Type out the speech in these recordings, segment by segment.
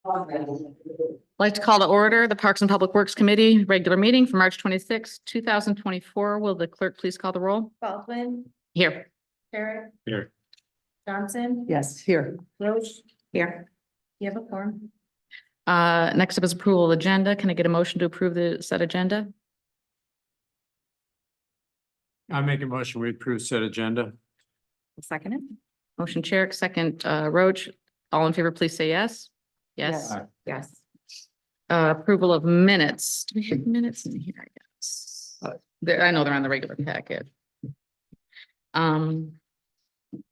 I'd like to call to order the Parks and Public Works Committee regular meeting for March 26, 2024. Will the clerk please call the roll? Baldwin, Here. Barrett, Here. Johnson, Yes, here. Roche, Here. you have a form. Next up is approval of agenda. Can I get a motion to approve the said agenda? I make a motion, we approve said agenda. Second it. Motion chair, second, Roach. All in favor, please say yes. Yes. Aye. Yes. Approval of minutes. Do we have minutes in here? I guess. I know they're on the regular packet.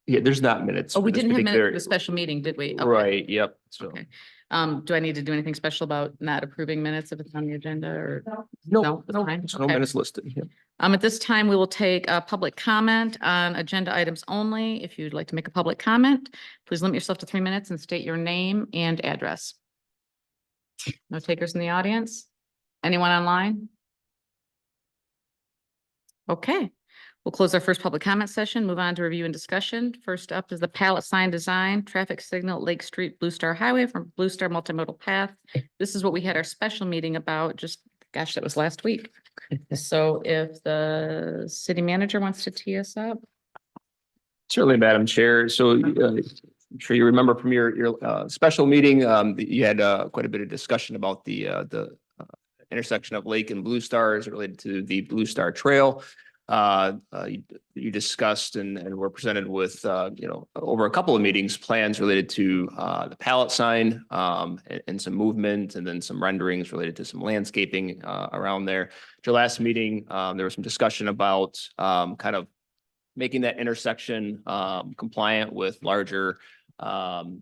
Yeah, there's not minutes. Oh, we for this didn't have minutes for particular- the special meeting, did we? Okay. Right, yep. So, Okay. Do I need to do anything special about not approving minutes if it's on the agenda or? no, that's fine. there's no Okay. minutes listed. Yep. At this time, we will take a public comment on agenda items only. If you'd like to make a public comment, please limit yourself to 3 minutes and state your name and address. No takers in the audience? Anyone online? Okay, we'll close our first public comment session, move on to review and discussion. First up is the pallet sign design, traffic signal, Lake Street, Blue Star Highway from Blue Star Multimodal Path. This is what we had our special meeting about, just, gosh, that was last week. So if the city manager wants to tee us up. Certainly, Madam Chair. So I'm sure you remember from your special meeting, you had quite a bit of discussion about the intersection of Lake and Blue Star as related to the Blue Star Trail. You discussed and were presented with, over a couple of meetings, plans related to the pallet sign and some movement and then some renderings related to some landscaping around there. At your last meeting, there was some discussion about kind of making that intersection compliant with larger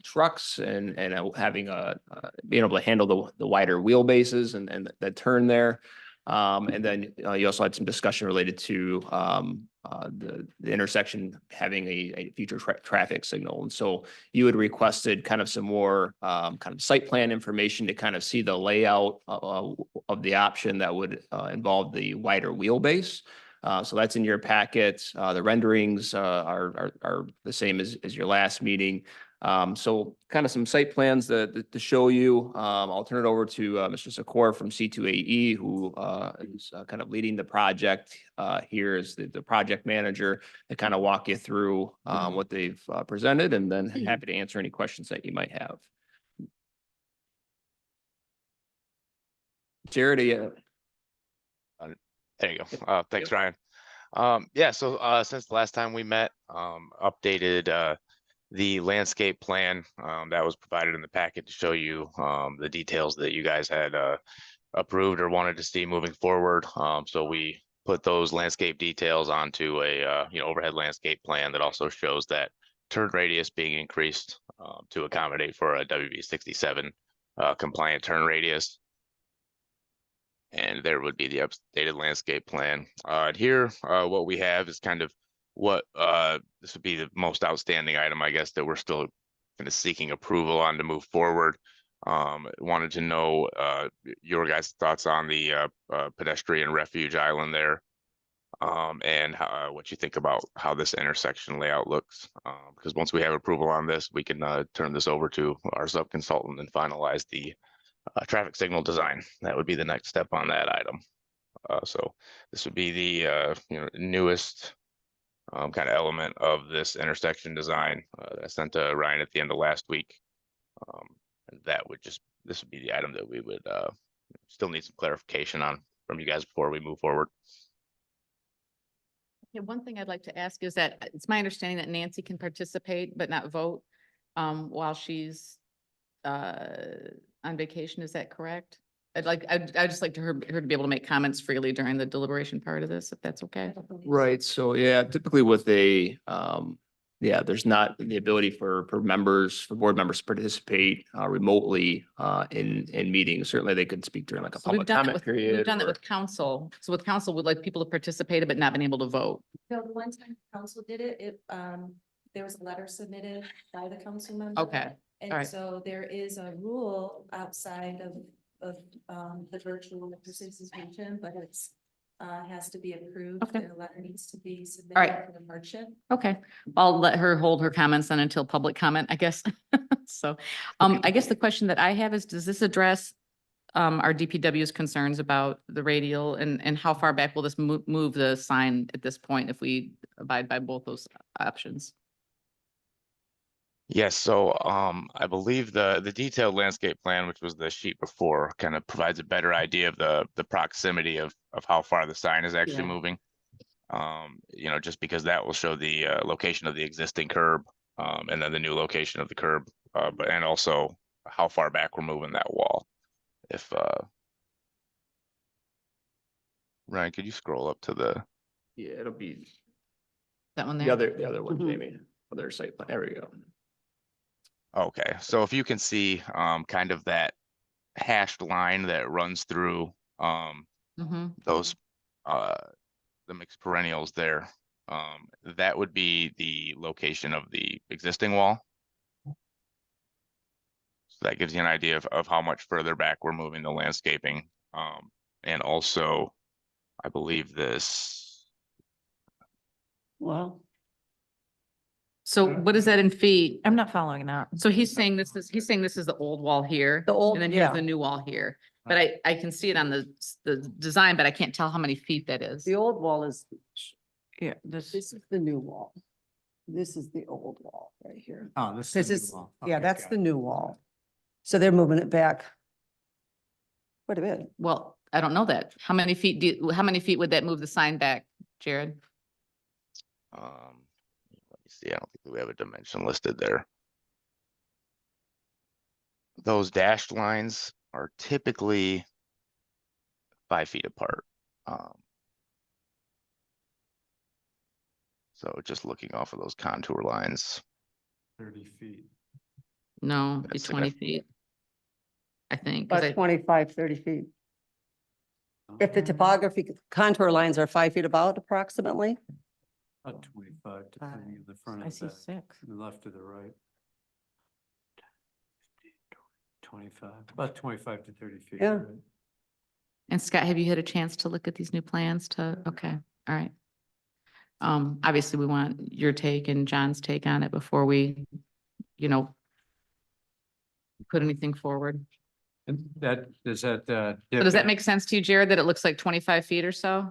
trucks and having being able to handle the wider wheelbases and that turn there. And then you also had some discussion related to the intersection having a future traffic signal. And so you had requested kind of some more kind of site plan information to kind of see the layout of the option that would involve the wider wheelbase. So that's in your packet. The renderings are the same as your last meeting. So kind of some site plans to show you. I'll turn it over to Mr. Secor from C2AE, who is kind of leading the project here as the project manager to kind of walk you through what they've presented, and then happy to answer any questions that you might have. Jared, there you go. Thanks, Ryan. Yeah, so since the last time we met, updated the landscape plan that was provided in the packet to show you the details that you guys had approved or wanted to see moving forward. So we put those landscape details onto a overhead landscape plan that also shows that turn radius being increased to accommodate for a WV67 compliant turn radius. And there would be the updated landscape plan. Here, what we have is kind of what this would be the most outstanding item, I guess, that we're still kind of seeking approval on to move forward. Wanted to know your guys' thoughts on the pedestrian refuge island there, and what you think about how this intersection layout looks. Because once we have approval on this, we can turn this over to our sub-consultant and finalize the traffic signal design. That would be the next step on that item. So this would be the newest kind of element of this intersection design that I sent to Ryan at the end of last week. And this would be the item that we would still need some clarification on from you guys before we move forward. Okay, one thing I'd like to ask is that it's my understanding that Nancy can participate but not vote while she's on vacation. Is that correct? I'd just like her to be able to make comments freely during the deliberation part of this, if that's okay. right. So yeah, typically with there's not the ability for board members to participate remotely in meetings. Certainly they could speak during like a So we've public done that comment with, period. we've done that with council. So with council, we'd like people to participate but not been able to vote. No, the one time council did it, there was a letter submitted by the council member. Okay, And alright. so there is a rule outside of the virtual participation, but it's has to be approved. Okay. and a letter needs to be submitted right. for the hardship. Okay, I'll let her hold her comments then until public comment, I guess. So, I guess the question that I have is, does this address our DPW's concerns about the radial and how far back will this move the sign at this point if we abide by both those options? Yes, so I believe the detailed landscape plan, which was the sheet before, kind of provides a better idea of the proximity of how far the sign is actually Yeah. moving. You know, just because that will show the location of the existing curb, and then the new location of the curb, but and also how far back we're moving that wall. If Ryan, could you scroll up to the Yeah, it'll be That one the there? other one, Mhm. Jamie, other site plan. There we go. Okay, so if you can see kind of that hashed line that runs through Mm-hmm. those the mixed perennials there, that would be the location of the existing wall. So that gives you an idea of how much further back we're moving the landscaping. And also, I believe this, Well, So what is that in feet? I'm not following that. So he's saying this is the old wall here. The old- And then here's yeah. the new wall here. But I can see it on the design, but I can't tell how many feet that is. The old wall is, yeah, This is the new wall. This is the old wall right here. Oh, this This is. is, yeah, that's the new wall. So they're moving it back quite a bit. Well, I don't know that. How many feet would that move the sign back, Jared? let me see, I don't think we have a dimension listed there. Those dashed lines are typically 5 feet apart. So just looking off of those contour lines, 30 feet. No, be That's 20 significant. feet. I think. 'cause About I- 25, 30 feet. If the topography contour lines are 5 feet about approximately, About 25, depending on the front I and see back, 6. the left or the right. 25, about 25 to 30 feet. Yeah. right? And Scott, have you had a chance to look at these new plans okay, all right. Obviously, we want your take and John's take on it before we, put anything forward. And does that, So dip does that in- make sense to you, Jared, that it looks like 25 feet or so?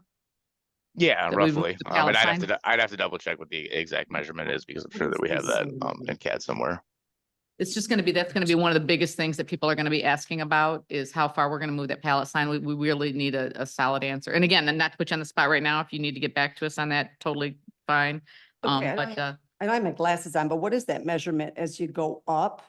yeah, That we moved roughly. the And pallet I'd have to double check what the exact measurement is because I'm sure that we have that in CAD somewhere. It's just that's gonna be one of the biggest things that people are gonna be asking about is how far we're gonna move that pallet sign. We really need a solid answer. And again, and not to put you on the spot right now, if you need to get back to us on that, totally fine. Okay, But, and I have my glasses on, but what is that measurement as you go up?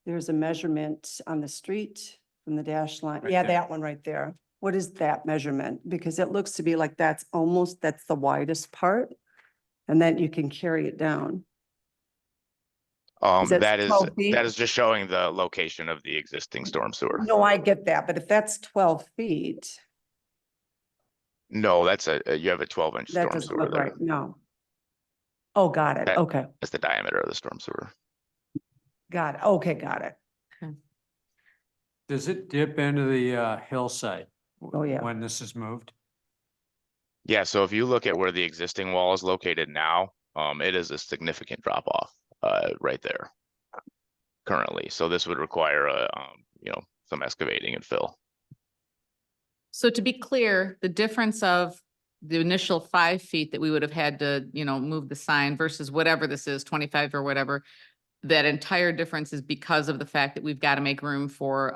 There's a measurement on the street from the dash line. Right Yeah, there. that one right there. What is that measurement? Because it looks to be like that's the widest part. And then you can carry it down. that That 12 feet? is just showing the location of the existing storm sewer. No, I get that, but if that's 12 feet, No, that's you have a 12-inch that storm doesn't sewer look there. right, no. Oh, got it, That- okay, That's the diameter of the storm sewer. got it, okay, got it. Does it dip into the hillside? Oh, yeah. When this is moved? Yeah, so if you look at where the existing wall is located now, it is a significant drop off right there currently. So this would require some excavating and fill. so to be clear, the difference of the initial 5 feet that we would have had to, move the sign versus whatever this is, 25 or whatever, that entire difference is because of the fact that we've got to make room for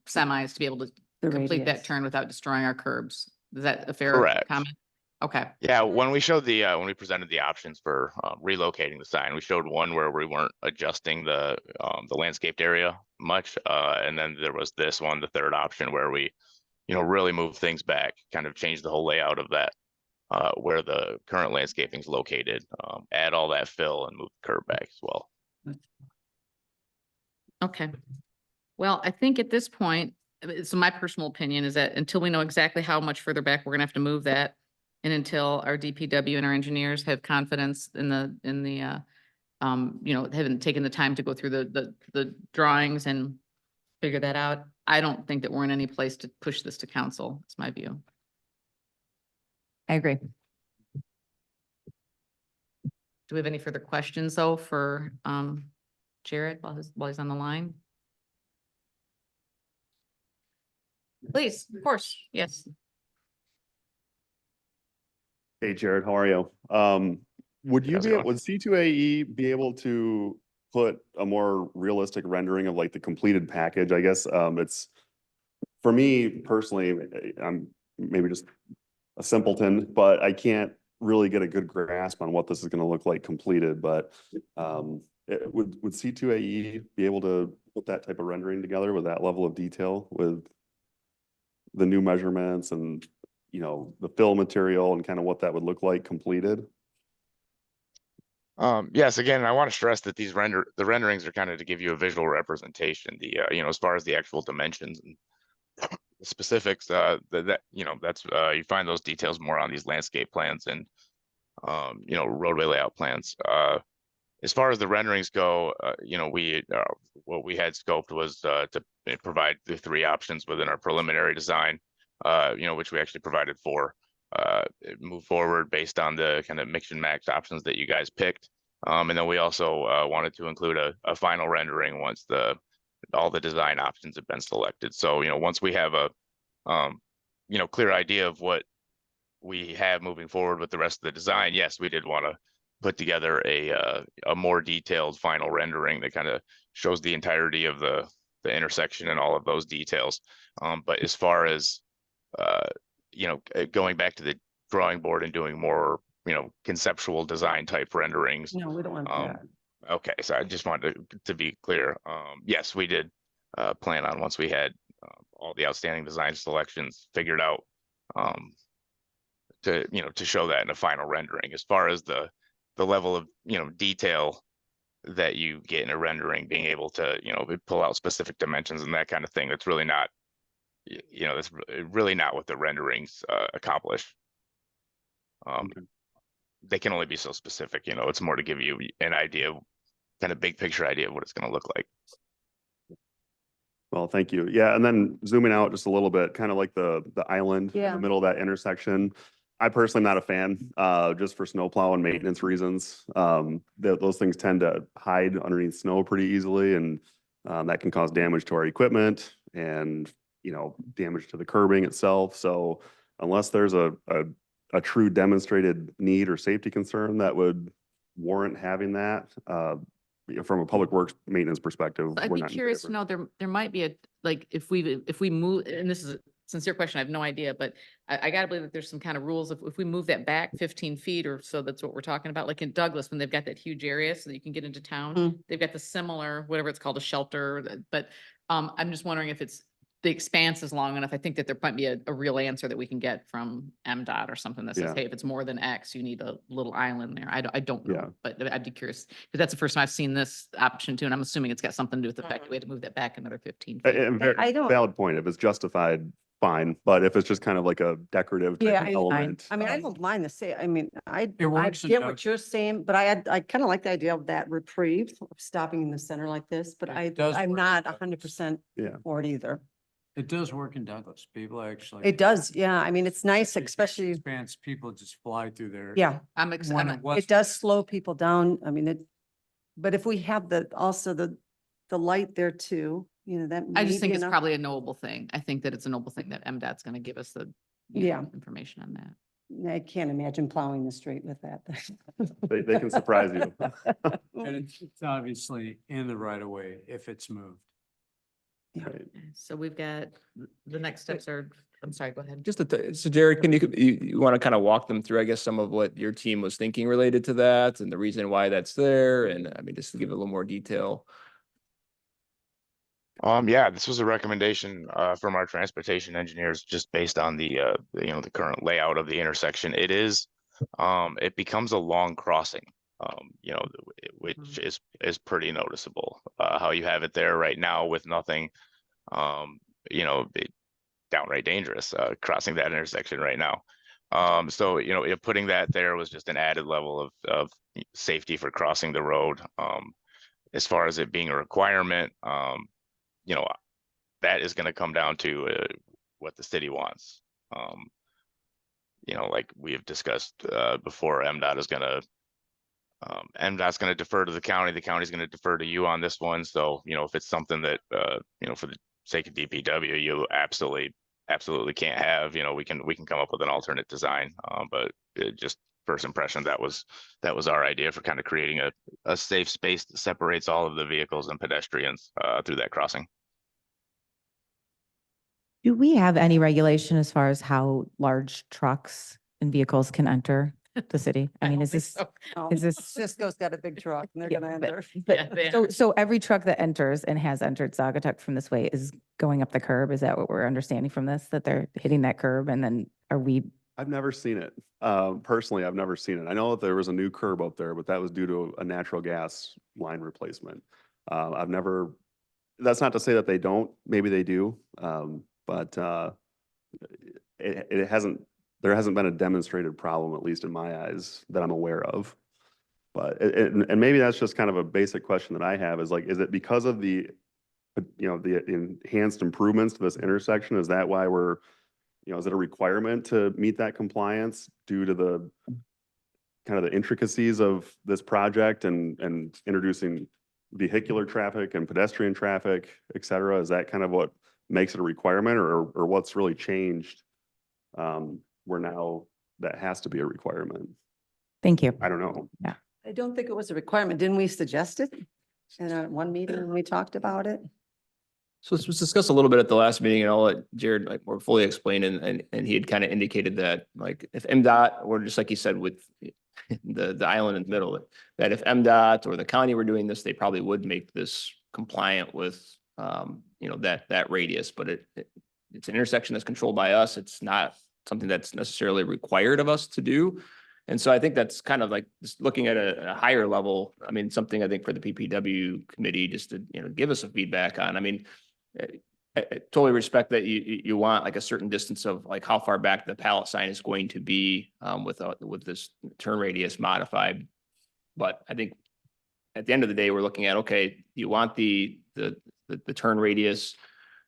semis to be able to The complete that radius. turn without destroying our curbs. Is that a fair Correct. comment? Okay, Yeah, when we showed when we presented the options for relocating the sign, we showed one where we weren't adjusting the landscaped area much. And then there was this one, the third option, where we, really move things back, kind of change the whole layout of that, where the current landscaping is located, add all that fill and move the curb back as well. okay. Well, I think at this point, so my personal opinion is that until we know exactly how much further back we're gonna have to move that, and until our DPW and our engineers have confidence in the haven't taken the time to go through the drawings and figure that out, I don't think that we're in any place to push this to council. It's my view. I agree. Do we have any further questions though for Jared while he's on the line? Please, of course, yes. Hey Jared, how are you? Would you How's it be, going? would C2AE be able to put a more realistic rendering of like the completed package? I guess, it's, for me personally, I'm maybe just a simpleton, but I can't really get a good grasp on what this is gonna look like completed, but, would C2AE be able to put that type of rendering together with that level of detail with the new measurements and, you know, the fill material and kind of what that would look like completed? Yes, again, I want to stress that the renderings are kind of to give you a visual representation, as far as the actual dimensions and the specifics, that's, you find those details more on these landscape plans and, roadway layout plans. As far as the renderings go, what we had scoped was, to provide the 3 options within our preliminary design, which we actually provided 4. Move forward based on the kind of mix and match options that you guys picked. And then we also wanted to include a final rendering once all the design options have been selected. So, once we have a clear idea of what we have moving forward with the rest of the design, yes, we did want to put together a more detailed final rendering that kind of shows the entirety of the intersection and all of those details. But as far as going back to the drawing board and doing more, conceptual design type renderings. No, we don't want that. Okay, so I just wanted to be clear. Yes, we did plan on, once we had all the outstanding design selections figured out, to show that in a final rendering. As far as the level of detail that you get in a rendering, being able to pull out specific dimensions and that kind of thing, that's really not that's really not what the renderings accomplish. They can only be so specific, it's more to give you an idea, kind of big picture idea of what it's going to look like. Well, thank you. Yeah, and then zooming out just a little bit, kind of like the island in Yeah. the middle of that intersection. I personally am not a fan, just for snowplow and maintenance reasons. Those things tend to hide underneath snow pretty easily, and that can cause damage to our equipment and, damage to the curbing itself. So unless there's a true demonstrated need or safety concern that would warrant having that, from a public works maintenance perspective, I'd we're be not in curious to favor. know, there might be if we move, and this is a sincere question, I have no idea, but I gotta believe that there's some kind of rules. If we move that back 15 feet or so, that's what we're talking about, like in Douglas, when they've got that huge area so that you can get into town, Mm. they've got the similar, whatever it's called, a shelter, but I'm just wondering if the expanse is long enough. I think that there might be a real answer that we can get from MDOT or something that says, Yeah. hey, if it's more than X, you need a little island there. I don't Yeah. know, but I'd be curious, because that's the first time I've seen this option too, and I'm assuming it's got something to do with the fact that we had to move that back another 15 feet. A very I don't- valid point. If it's justified, fine, but if it's just kind of like a decorative type Yeah, of I- element. I mean, I don't mind the say, I mean, I works in get Doug- what you're saying, but I kind of like the idea of that reprieve of stopping in the center like this, but It does I'm work not in Douglas. 100% Yeah. for it either. It does work in Douglas. People actually. It does, yeah. I mean, it's nice, especially, Expanse, people just fly through there. yeah, I'm When excited. it was- it does slow people down. I mean, but if we have also the light there too, that. I may just think be it's enough. probably a knowable thing. I think that it's a knowable thing that MDOT's gonna give us the Yeah. information on that. I can't imagine plowing the street with that. They can surprise you. And it's obviously in the right of way if it's moved. Right. So we've got, the next steps are, I'm sorry, go ahead. So Jared, can you want to kind of walk them through, I guess, some of what your team was thinking related to that and the reason why that's there? And I mean, just to give a little more detail. Yeah, this was a recommendation from our transportation engineers, just based on the the current layout of the intersection. It becomes a long crossing, which is pretty noticeable. How you have it there right now with nothing, downright dangerous crossing that intersection right now. So putting that there was just an added level of safety for crossing the road. As far as it being a requirement, that is going to come down to what the city wants. you know, like we have discussed, before, MDOT's gonna defer to the county's gonna defer to you on this one. So, you know, if it's something that, you know, for the sake of DPW, you absolutely can't have, you know, we can come up with an alternate design. But just first impression, that was our idea for kind of creating a safe space that separates all of the vehicles and pedestrians, through that crossing. Do we have any regulation as far as how large trucks and vehicles can enter the city? I mean, don't is think this, so. is this? Cisco's got a big truck and they're Yeah, gonna but- enter. Yeah, But they so, are. so every truck that enters and has entered Sagatuck from this way is going up the curb? Is that what we're understanding from this? That they're hitting that curb and then are we? I've never seen it. Personally, I've never seen it. I know that there was a new curb up there, but that was due to a natural gas line replacement. That's not to say that they don't, maybe they do. But it hasn't, there hasn't been a demonstrated problem, at least in my eyes, that I'm aware of. But, and maybe that's just kind of a basic question that I have is like, is it because of the, you know, the enhanced improvements to this intersection? Is that why we're, you know, is it a requirement to meet that compliance due to the kind of the intricacies of this project and introducing vehicular traffic and pedestrian traffic, et cetera? Is that kind of what makes it a requirement, or what's really changed? Where now that has to be a requirement? Thank you. I don't know. I don't think it was a requirement. Didn't we suggest it? In our one meeting when we talked about it? So this was discussed a little bit at the last meeting, and I'll let Jared like more fully explain, and he had kind of indicated that like if MDOT, or just like he said with the island in the middle, that if MDOT or the county were doing this, they probably would make this compliant with you know, that radius, but it's an intersection that's controlled by us. It's not something that's necessarily required of us to do. And so I think that's kind of like just looking at a higher level. I mean, something I think for the PPW committee just to, you know, give us some feedback on. I mean, I totally respect that you want like a certain distance of like how far back the pallet sign is going to be with this turn radius modified. But I think at the end of the day, we're looking at, okay, you want the turn radius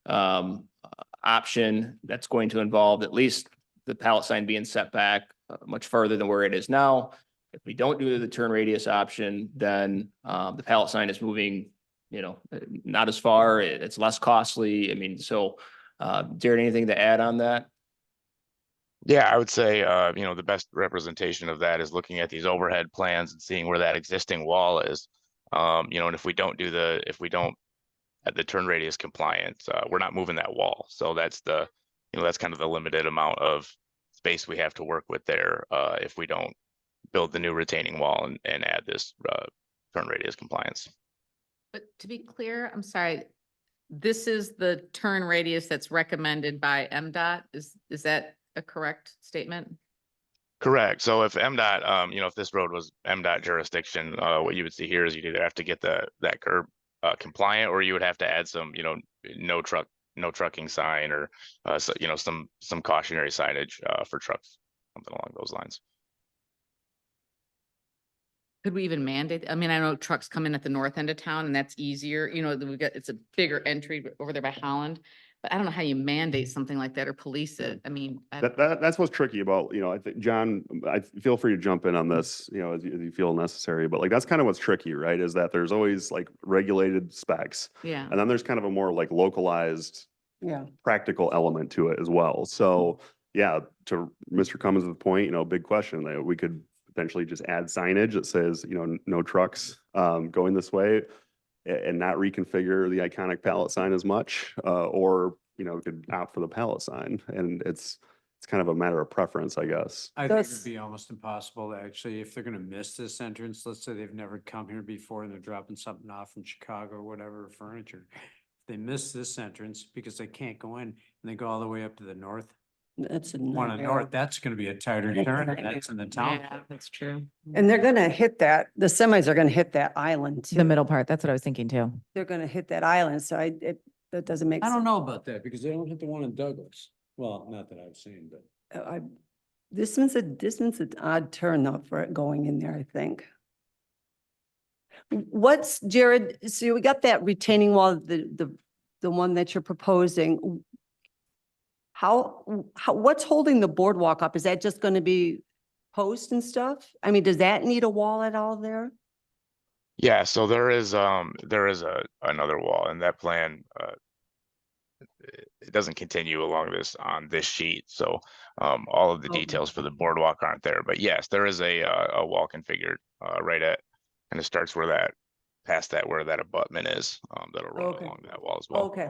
option that's going to involve at least the pallet sign being set back much further than where it is now. If we don't do the turn radius option, then the pallet sign is moving, you know, not as far, it's less costly. I mean, so Jared, anything to add on that? Yeah, I would say, you know, the best representation of that is looking at these overhead plans and seeing where that existing wall is. You know, and if we don't at the turn radius compliance, we're not moving that wall. So that's you know, that's kind of the limited amount of space we have to work with there, if we don't build the new retaining wall and add this, turn radius compliance. But to be clear, I'm sorry, this is the turn radius that's recommended by MDOT. Is that a correct statement? Correct. So if MDOT, you know, if this road was MDOT jurisdiction, what you would see here is you'd either have to get that curb compliant, or you would have to add some, you know, no trucking sign, or so, you know, some cautionary signage for trucks, something along those lines. Could we even mandate? I mean, I know trucks come in at the north end of town and that's easier, you know, it's a bigger entry over there by Holland. But I don't know how you mandate something like that or police it. I mean, That's what's tricky about, you know, I think, John, I feel free to jump in on this, you know, as you feel necessary, but like, that's kind of what's tricky, right? Is that there's always like regulated specs, yeah. and then there's kind of a more like localized Yeah. practical element to it as well. So yeah, to Mr. Cummins' point, you know, big question, that we could potentially just add signage that says, you know, no trucks going this way, and not reconfigure the iconic pallet sign as much, or, you know, could opt for the pallet sign. And it's kind of a matter of preference, I guess. I think Does- it'd be almost impossible to actually, if they're gonna miss this entrance, let's say they've never come here before and they're dropping something off from Chicago or whatever, furniture. If they miss this entrance because they can't go in and they go all the way up to the north, That's a one on nightmare. north, that's gonna be a tighter turn, and that's in the town. Yeah, that's true. And they're gonna hit that, the semis are gonna hit that island too. The middle part, that's what I was thinking too. They're gonna hit that island, so that doesn't make I sense. don't know about that, because they don't hit the one in Douglas. Well, not that I've seen, but. This one's an odd turn though for it going in there, I think. What's, Jared, so we got that retaining wall, the one that you're proposing. what's holding the boardwalk up? Is that just going to be posts and stuff? I mean, does that need a wall at all there? Yeah, so there is another wall and that plan, it doesn't continue along this on this sheet. So all of the Okay. details for the boardwalk aren't there, but yes, there is a wall configured right at, and it starts past that where that abutment is, that'll run Okay. along that wall as well. Okay.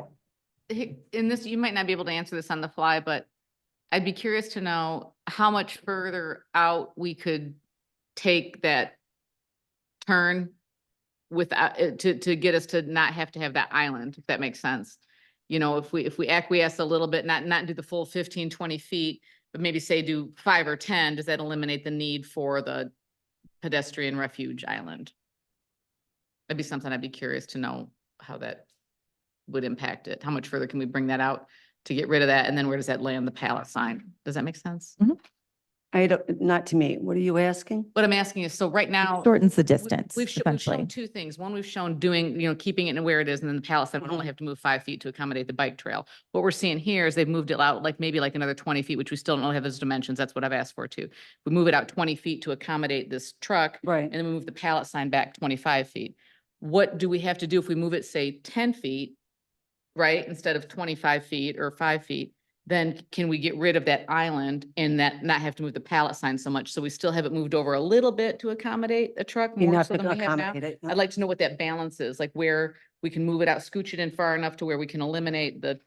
In this, you might not be able to answer this on the fly, but I'd be curious to know how much further out we could take that turn without, to get us to not have to have that island, if that makes sense. You know, if we acquiesce a little bit, not do the full 15, 20 feet, but maybe say do 5 or 10, does that eliminate the need for the pedestrian refuge island? That'd be something I'd be curious to know how that would impact it. How much further can we bring that out to get rid of that? And then where does that land the pallet sign? Does that make sense? I don't, not to me. What are you asking? What I'm asking is, so right now. Shortens the we- distance, We've shown essentially. two things. One, we've shown doing, keeping it where it is, and then the pallet sign would only have to move 5 feet to accommodate the bike trail. What we're seeing here is they've moved it out maybe another 20 feet, which we still don't have those dimensions. That's what I've asked for too. We move it out 20 feet to accommodate this truck, Right. and then we move the pallet sign back 25 feet. What do we have to do if we move it, say, 10 feet, right, instead of 25 feet or 5 feet? Then can we get rid of that island and that not have to move the pallet sign so much? So we still have it moved over a little bit to accommodate a truck more Enough so to than we have now? accommodate it. I'd like to know what that balance is, like where we can move it out, scooch it in far enough to where we can eliminate the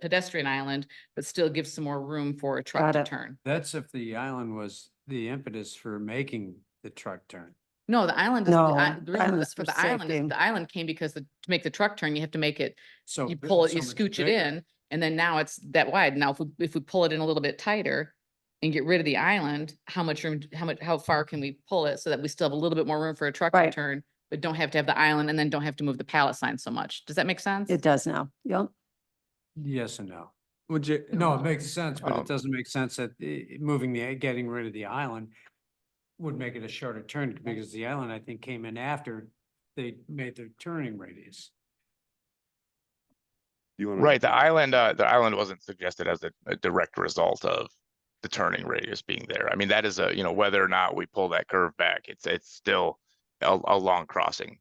pedestrian island, but still give some more room for a truck Got to it. turn. That's if the island was the impetus for making the truck turn. No, the island is, No, the reason island's for for the island is safety. the island came because to make the truck turn, you have to make it, So. you this pull is it, you so much scooch it bigger. in, and then now it's that wide. Now, if we pull it in a little bit tighter and get rid of the island, how far can we pull it so that we still have a little bit more room for a truck to Right. turn, but don't have to have the island and then don't have to move the pallet sign so much? Does that make sense? It does now. Yep. Yes and no. No, it makes sense, but Um, it doesn't make sense that getting rid of the island would make it a shorter turn because the island, I think, came in after they made their turning radius. You wanna? Right, the island wasn't suggested as a direct result of the turning radius being there. I mean, that is whether or not we pull that curve back, it's still a long crossing.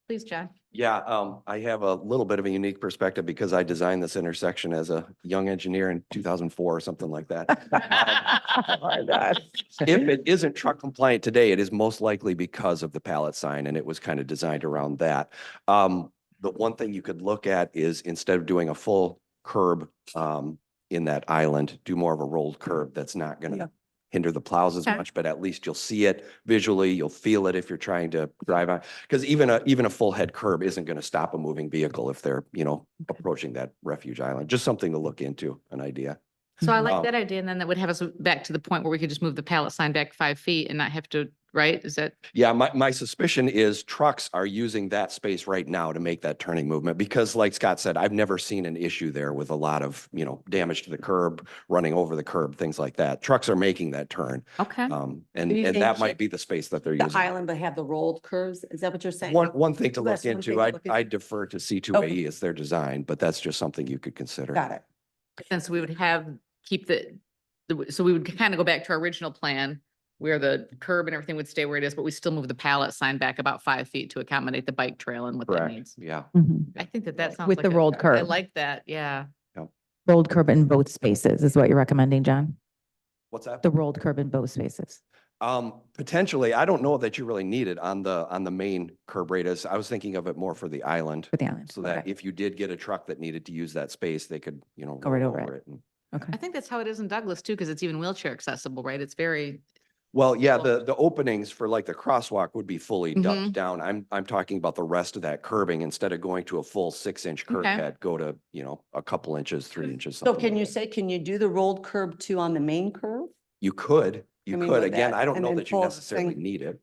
Please, John. Yeah, I have a little bit of a unique perspective because I designed this intersection as a young engineer in 2004 or something like that. If it isn't truck compliant today, it is most likely because of the pallet sign and it was kind of designed around that. The one thing you could look at is instead of doing a full curb in that island, do more of a rolled curb that's not Yeah. gonna hinder the plows as Okay. much, but at least you'll see it visually, you'll feel it if you're trying to drive on. Because even a full head curb isn't gonna stop a moving vehicle if they're, approaching that refuge island. Just something to look into, an idea. So I like Um, that idea, and then that would have us back to the point where we could just move the pallet sign back 5 feet and not have to, right? Is that? Yeah, my suspicion is trucks are using that space right now to make that turning movement because like Scott said, I've never seen an issue there with a lot of, damage to the curb, running over the curb, things like that. Trucks are making that turn. Okay. And Do you and think that should- might be the space that they're The using. island, but have the rolled curves. Is that what you're saying? One thing to look That's one into, thing to I look into. I defer to C2AE as their design, but that's just something you could consider. Got it. And so we would keep so we would kind of go back to our original plan where the curb and everything would stay where it is, but we still move the pallet sign back about 5 feet to accommodate the bike trail and what that Correct, means. yeah. I think that sounds With like the rolled I curb. like that, yeah. Rolled curb in both spaces is what you're recommending, John? What's that? The rolled curb in both spaces. Potentially, I don't know that you really need it on the main curb radius. I was thinking of it more for the island. For the island. So that Okay. if you did get a truck that needed to use that space, they could, Go right roll over it. and- I think that's how it is in Douglas too, because it's even wheelchair accessible, right? It's very, Well, yeah, Well- the openings for like the crosswalk would be fully Mhm. dumped down. I'm talking about the rest of that curbing. Instead of going to a full 6-inch curb Okay. head, go to, a couple inches, 3 inches. So something can like you that. say, can you do the rolled curb too on the main curve? You could, I mean, could. with Again, that, I don't and know then that you pull the necessarily thing- need it.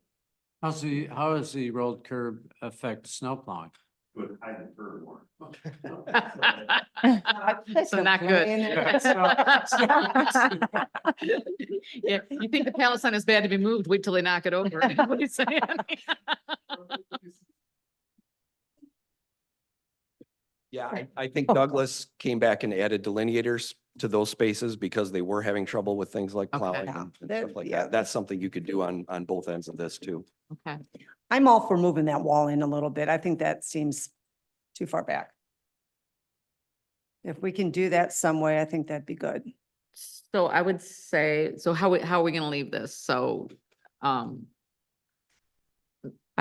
How does the rolled curb affect snow plowing? so not good. Yeah, you think the pallet sign is bad to be moved, wait till they knock it over. What are you saying? Yeah, I think Douglas came back and added delineators to those spaces because they were having trouble with things like Okay. plowing Yeah, and that- stuff like yeah. that. That's something you could do on both ends of this too. Okay. I'm all for moving that wall in a little bit. I think that seems too far back. If we can do that some way, I think that'd be good. So I would say, so how are we gonna leave this? So, I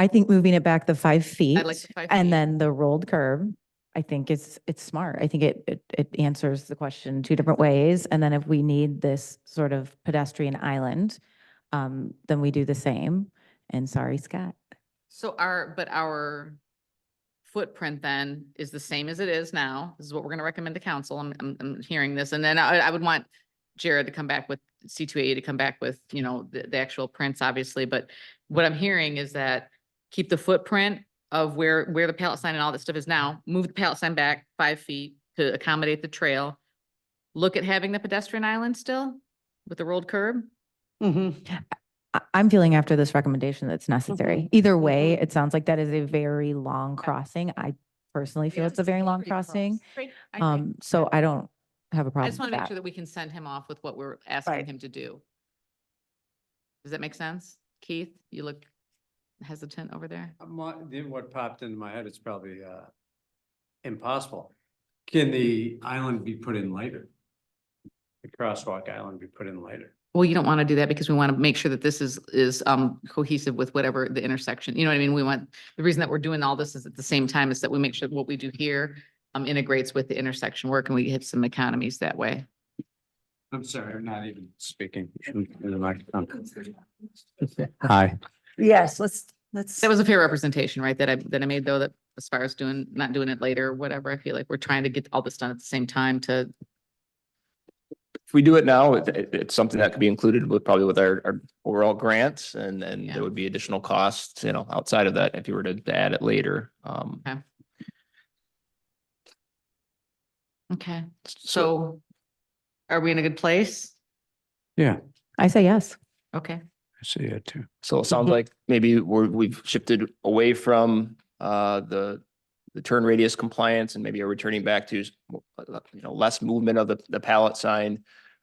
think moving it back the 5 feet like the 5 feet. and then the rolled curb, I think it's smart. I think it answers the question 2 different ways. And then if we need this sort of pedestrian island, then we do the same. And sorry, Scott. so our footprint then is the same as it is now. This is what we're gonna recommend to council. I'm hearing this. And then I would want Jared to come back with C2A to come back with, you know, the actual prints, obviously. But what I'm hearing is that keep the footprint of where the pallet sign and all that stuff is now, move the pallet sign back 5 feet to accommodate the trail. Look at having the pedestrian island still with the rolled curb. Mhm. I'm feeling after this recommendation that's necessary. Either way, mhm. it sounds like that is a very long crossing. I personally feel it's a very long Pretty close. crossing. Great, I agree. So I don't have a I problem just with want to make that. sure that we can send him off with what we're asking Right. him to do. Does that make sense? Keith, you look hesitant over there. What popped into my head is probably, impossible. Can the island be put in later? The crosswalk island be put in later? Well, you don't want to do that because we want to make sure that this is cohesive with whatever the intersection, you know what I mean? We want, the reason that we're doing all this is at the same time is that we make sure what we do here integrates with the intersection work and we hit some economies that way. I'm sorry, I'm not even speaking in the microphone. Hi. Yes, let's. That was a fair representation, right? That I made though, that as far as not doing it later, whatever, I feel like we're trying to get all this done at the same time to, If we do it now, it's something that could be included with probably with our overall grants and then Yeah. there would be additional costs, you know, outside of that if you were to add it later. okay. So are we in a good place? Yeah, I say yes. Okay. I see it too. So it sounds like maybe we've shifted away from the turn radius compliance and maybe are returning back to you know, less movement of the pallet sign.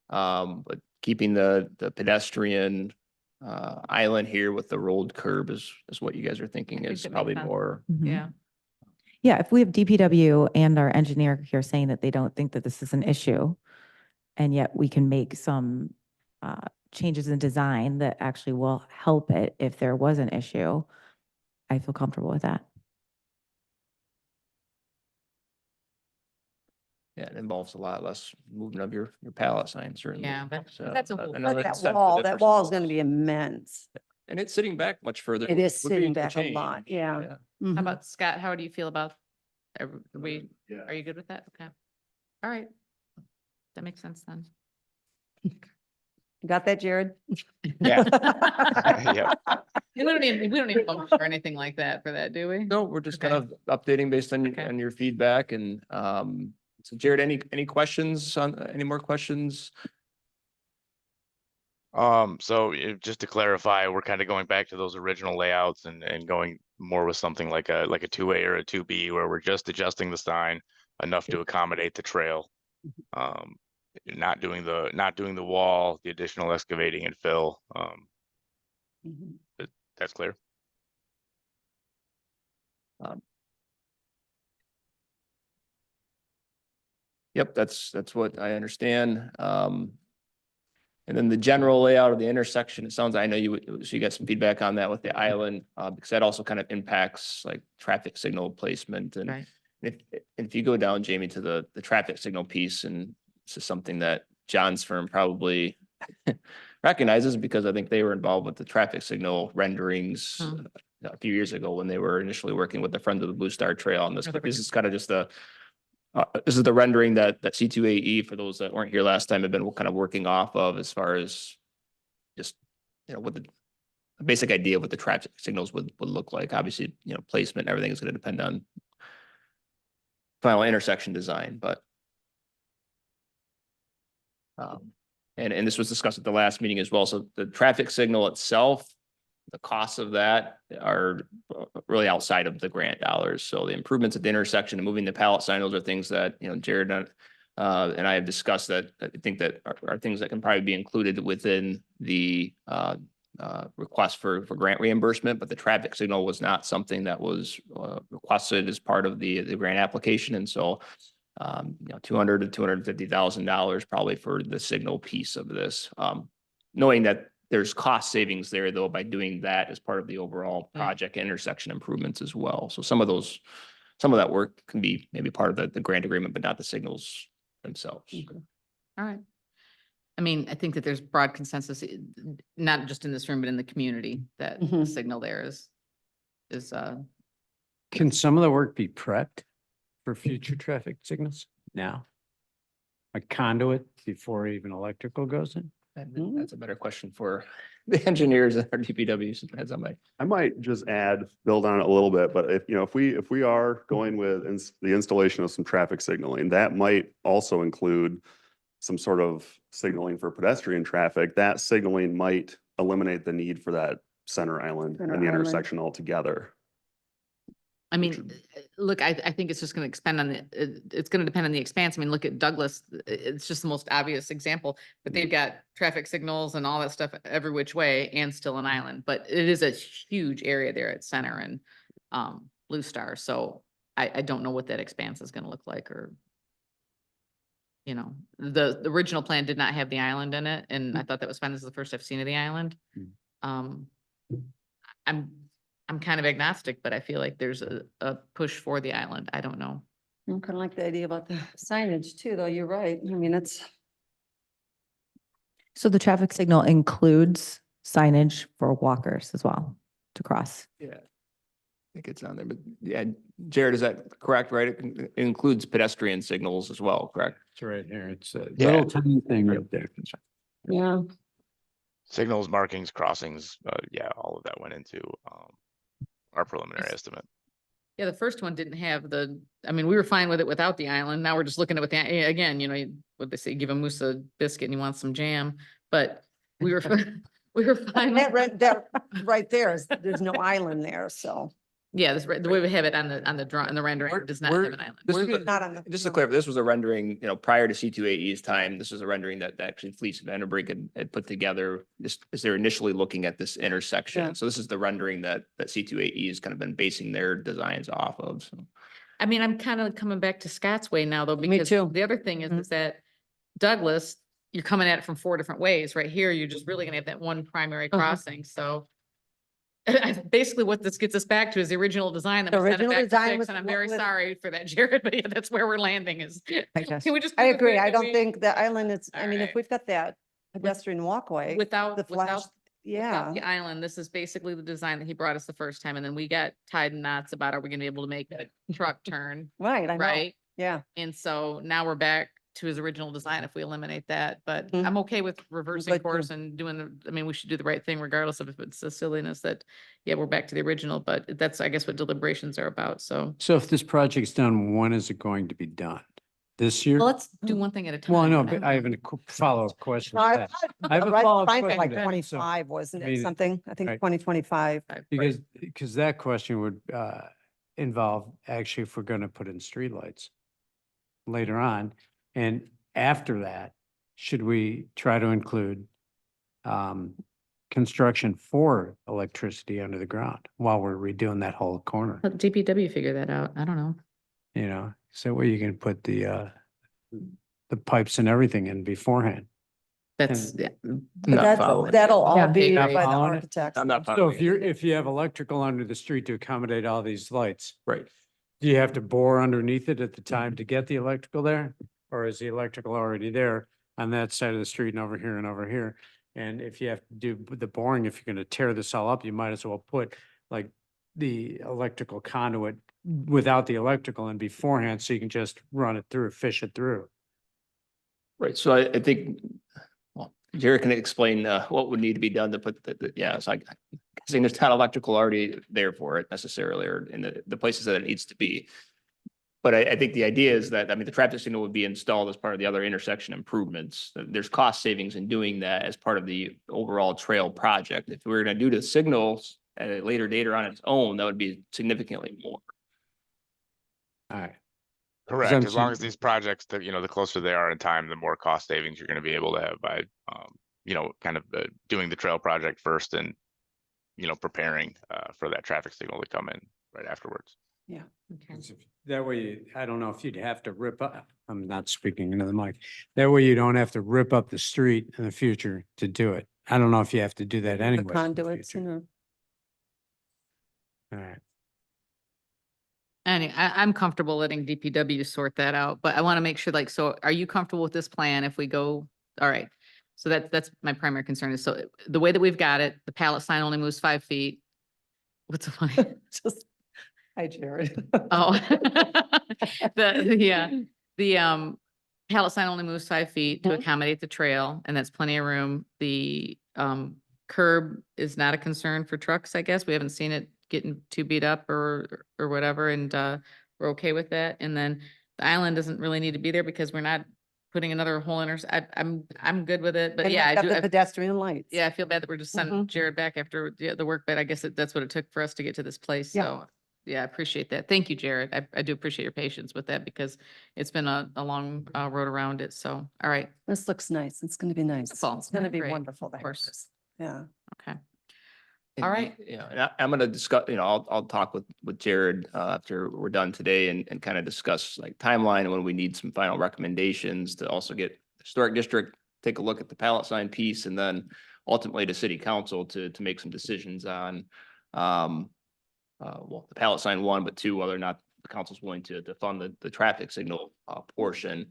But keeping the pedestrian island here with the rolled curb is what you guys are thinking think is that makes probably sense. more. Mhm. Yeah. Yeah, if we have DPW and our engineer here saying that they don't think that this is an issue, and yet we can make some changes in design that actually will help it if there was an issue, I feel comfortable with that. Yeah, it involves a lot less movement of your pallet sign, certainly. Yeah, but So, that's a whole- another But step that wall is gonna be immense. And it's sitting back much further. It is would be sitting a back a change. lot, yeah. How Mhm. about Scott? How do you feel about, are we, Yeah. are you good with that? Okay. All right. That makes sense then. Got that, Jared? Yeah. Yep. We don't need a motion or anything like that for that, do we? No, we're just kind Okay. of updating based on, Okay. on your feedback and, so Jared, any questions any more questions? So just to clarify, we're kind of going back to those original layouts and going more with something like a 2A or a 2B where we're just adjusting the sign enough to accommodate the trail. Not doing the wall, the additional excavating and fill. Mhm. That's clear. Yep, that's what I understand. And then the general layout of the intersection, it sounds, I know so you got some feedback on that with the island, because that also kind of impacts like traffic signal placement and Right. if you go down, Jamie, to the traffic signal piece, and this is something that John's firm probably recognizes because I think they were involved with the traffic signal renderings Hmm. a few years ago when they were initially working with the Friends of the Blue Star Trail on this, but this is kind of just this is the rendering that C2AE, for those that weren't here last time, have been kind of working off of as far as just, you know, what the basic idea of what the traffic signals would look like. Obviously, you know, placement, everything is going to depend on final intersection design, but and this was discussed at the last meeting as well. So the traffic signal itself, the costs of that are really outside of the grant dollars. So the improvements at the intersection and moving the pallet sign, those are things that, you know, Jared and I have discussed that I think that are things that can probably be included within the request for grant reimbursement, but the traffic signal was not something that was requested as part of the grant application. And so, you know, $200,000 to $250,000 probably for the signal piece of this. Knowing that there's cost savings there though, by doing that as part of the overall project intersection improvements as well. So some of that work can be maybe part of the grant agreement, but not the signals themselves. All right. I mean, I think that there's broad consensus, not just in this room, but in the community, that the Mhm. signal there is, Can some of the work be prepped for future traffic signals now? A conduit before even electrical goes in? And that's a better question for the engineers and our DPW. As I might just build on it a little bit, but if we are going with the installation of some traffic signaling, that might also include some sort of signaling for pedestrian traffic. That signaling might eliminate the need for that center island Center and the island. intersection altogether. I mean, look, I think it's just going to expand on it's going to depend on the expanse. I mean, look at Douglas. It's just the most obvious example, but they've got traffic signals and all that stuff every which way and still an island. But it is a huge area there at Center and Blue Star. So I don't know what that expanse is going to look like, or, you know, the original plan did not have the island in it. And I thought that was fine. This is the first I've seen of the island. I'm kind of agnostic, but I feel like there's a push for the island. I don't know. I kind of like the idea about the signage too, though. You're right. I mean, So the traffic signal includes signage for walkers as well to cross. Yeah. I think it's on there, but yeah, Jared, is that correct, right? It includes pedestrian signals as well, correct? It's right here. It's a Yeah. little tiny thing right there. yeah. Signals, markings, crossings, yeah, all of that went into our preliminary estimate. Yeah, the first one didn't have I mean, we were fine with it without the island. Now we're just looking at with the, again, you know, what they say, give a moose a biscuit and he wants some jam, but we were, we were fine. That right there is, there's no island there, so. Yeah, the way we have it on the draw, and the rendering We're- does not we're- have an island. This is Not on the. just to clarify, this was a rendering, you know, prior to C2AE's time. This was a rendering that actually Fleece Vanderbrink had put together. This as they're initially looking at this Yeah. intersection. So this is the rendering that C2AE has kind of been basing their designs off of. So. I mean, I'm kind of coming back to Scott's way now though, Me because too. the other thing is, Mhm. is that Douglas, you're coming at it from 4 different ways. Right here, you're just really gonna have that one primary Uh-huh. crossing, so. Basically what this gets us back to is the original design that The we sent it original back to design fix, was and I'm what very was- sorry for that, Jared, but yeah, that's where we're landing is. guess. Can we just? I do the agree. way I that don't we- think the island is, I mean, if Alright. we've got that pedestrian walkway, Without, the flash, without yeah. the island, this is basically the design that he brought us the first time, and then we got tied in knots about, are we gonna be able to make the truck turn, Right, I know. right? Yeah. And so now we're back to his original design if we eliminate that, but Mhm. I'm okay with reversing good too. course and doing I mean, we should do the right thing regardless of if it's a silliness that, yeah, we're back to the original, but that's, I guess, what deliberations are about, so. So if this project's done, when is it going to be done? This year? Well, let's do one thing at a time. Well, no, don't but I have a follow-up question. to I that. I have a right, follow-up fine for question like to that. So- 25, wasn't I it? mean, Something, I think right. 2025. Because that question would involve actually if we're gonna put in streetlights later on. And after that, should we try to include construction for electricity under the ground while we're redoing that whole corner? Let DPW figure that out. I don't know. You know, so where you can put the pipes and everything in beforehand. That's, And- yeah. But Not following. that'll all Yeah. be Not by the following it? architects. I'm not So following. if you have electrical under the street to accommodate all these lights, Right. do you have to bore underneath it at the time to get the electrical there? Or is the electrical already there on that side of the street and over here and over here? And if you have to do the boring, if you're gonna tear this all up, you might as well put like the electrical conduit without the electrical in beforehand, so you can just run it through, fish it through. Right. So I think, well, Jared can explain what would need to be done to put yeah, so I think there's not electrical already there for it necessarily, or in the places that it needs to be. But I think the idea is that, I mean, the traffic signal would be installed as part of the other intersection improvements. There's cost savings in doing that as part of the overall trail project. If we were gonna do the signals at a later date or on its own, that would be significantly more. All right. Correct, as long Presumption- as these projects, that, the closer they are in time, the more cost savings you're gonna be able to have by, kind of doing the trail project first and, preparing for that traffic signal to come in right afterwards. Okay. 'Cause if- That way, I don't know if you'd have to rip up, I'm not speaking into the mic. That way you don't have to rip up the street in the future to do it. I don't know if you have to do that The anyway. in the conduits, future. All right. I'm comfortable letting DPW sort that out, but I want to make sure, like, so are you comfortable with this plan if we go, all right? So that's my primary concern is, so the way that we've got it, the pallet sign only moves 5 feet. What's the funny? Just, hi, Jared. Oh. The pallet sign only moves 5 feet to Mhm. accommodate the trail, and that's plenty of room. The curb is not a concern for trucks, I guess. We haven't seen it getting too beat up or whatever, and we're okay with that. And then the island doesn't really need to be there because we're not putting another whole I'm good with it, but And yeah, we've I got do. the pedestrian lights. Yeah, I feel bad that we're just sending Mhm. Jared back after the work, but I guess that's what it took for us to get to this place. Yeah. So, yeah, I appreciate that. Thank you, Jared. I do appreciate your patience with that because it's been a long road around it. So, all right, This looks nice. It's gonna be nice. Beautiful. It's gonna be Great. wonderful to Of have course. this. Yeah. okay. And, All right. Yeah, and I'm gonna discuss, I'll talk with Jared after we're done today and kind of discuss like timeline and when we need some final recommendations to also get historic district, take a look at the pallet sign piece and then ultimately to city council to make some decisions on well, the pallet sign one, but two, whether or not the council's willing to fund the traffic signal portion.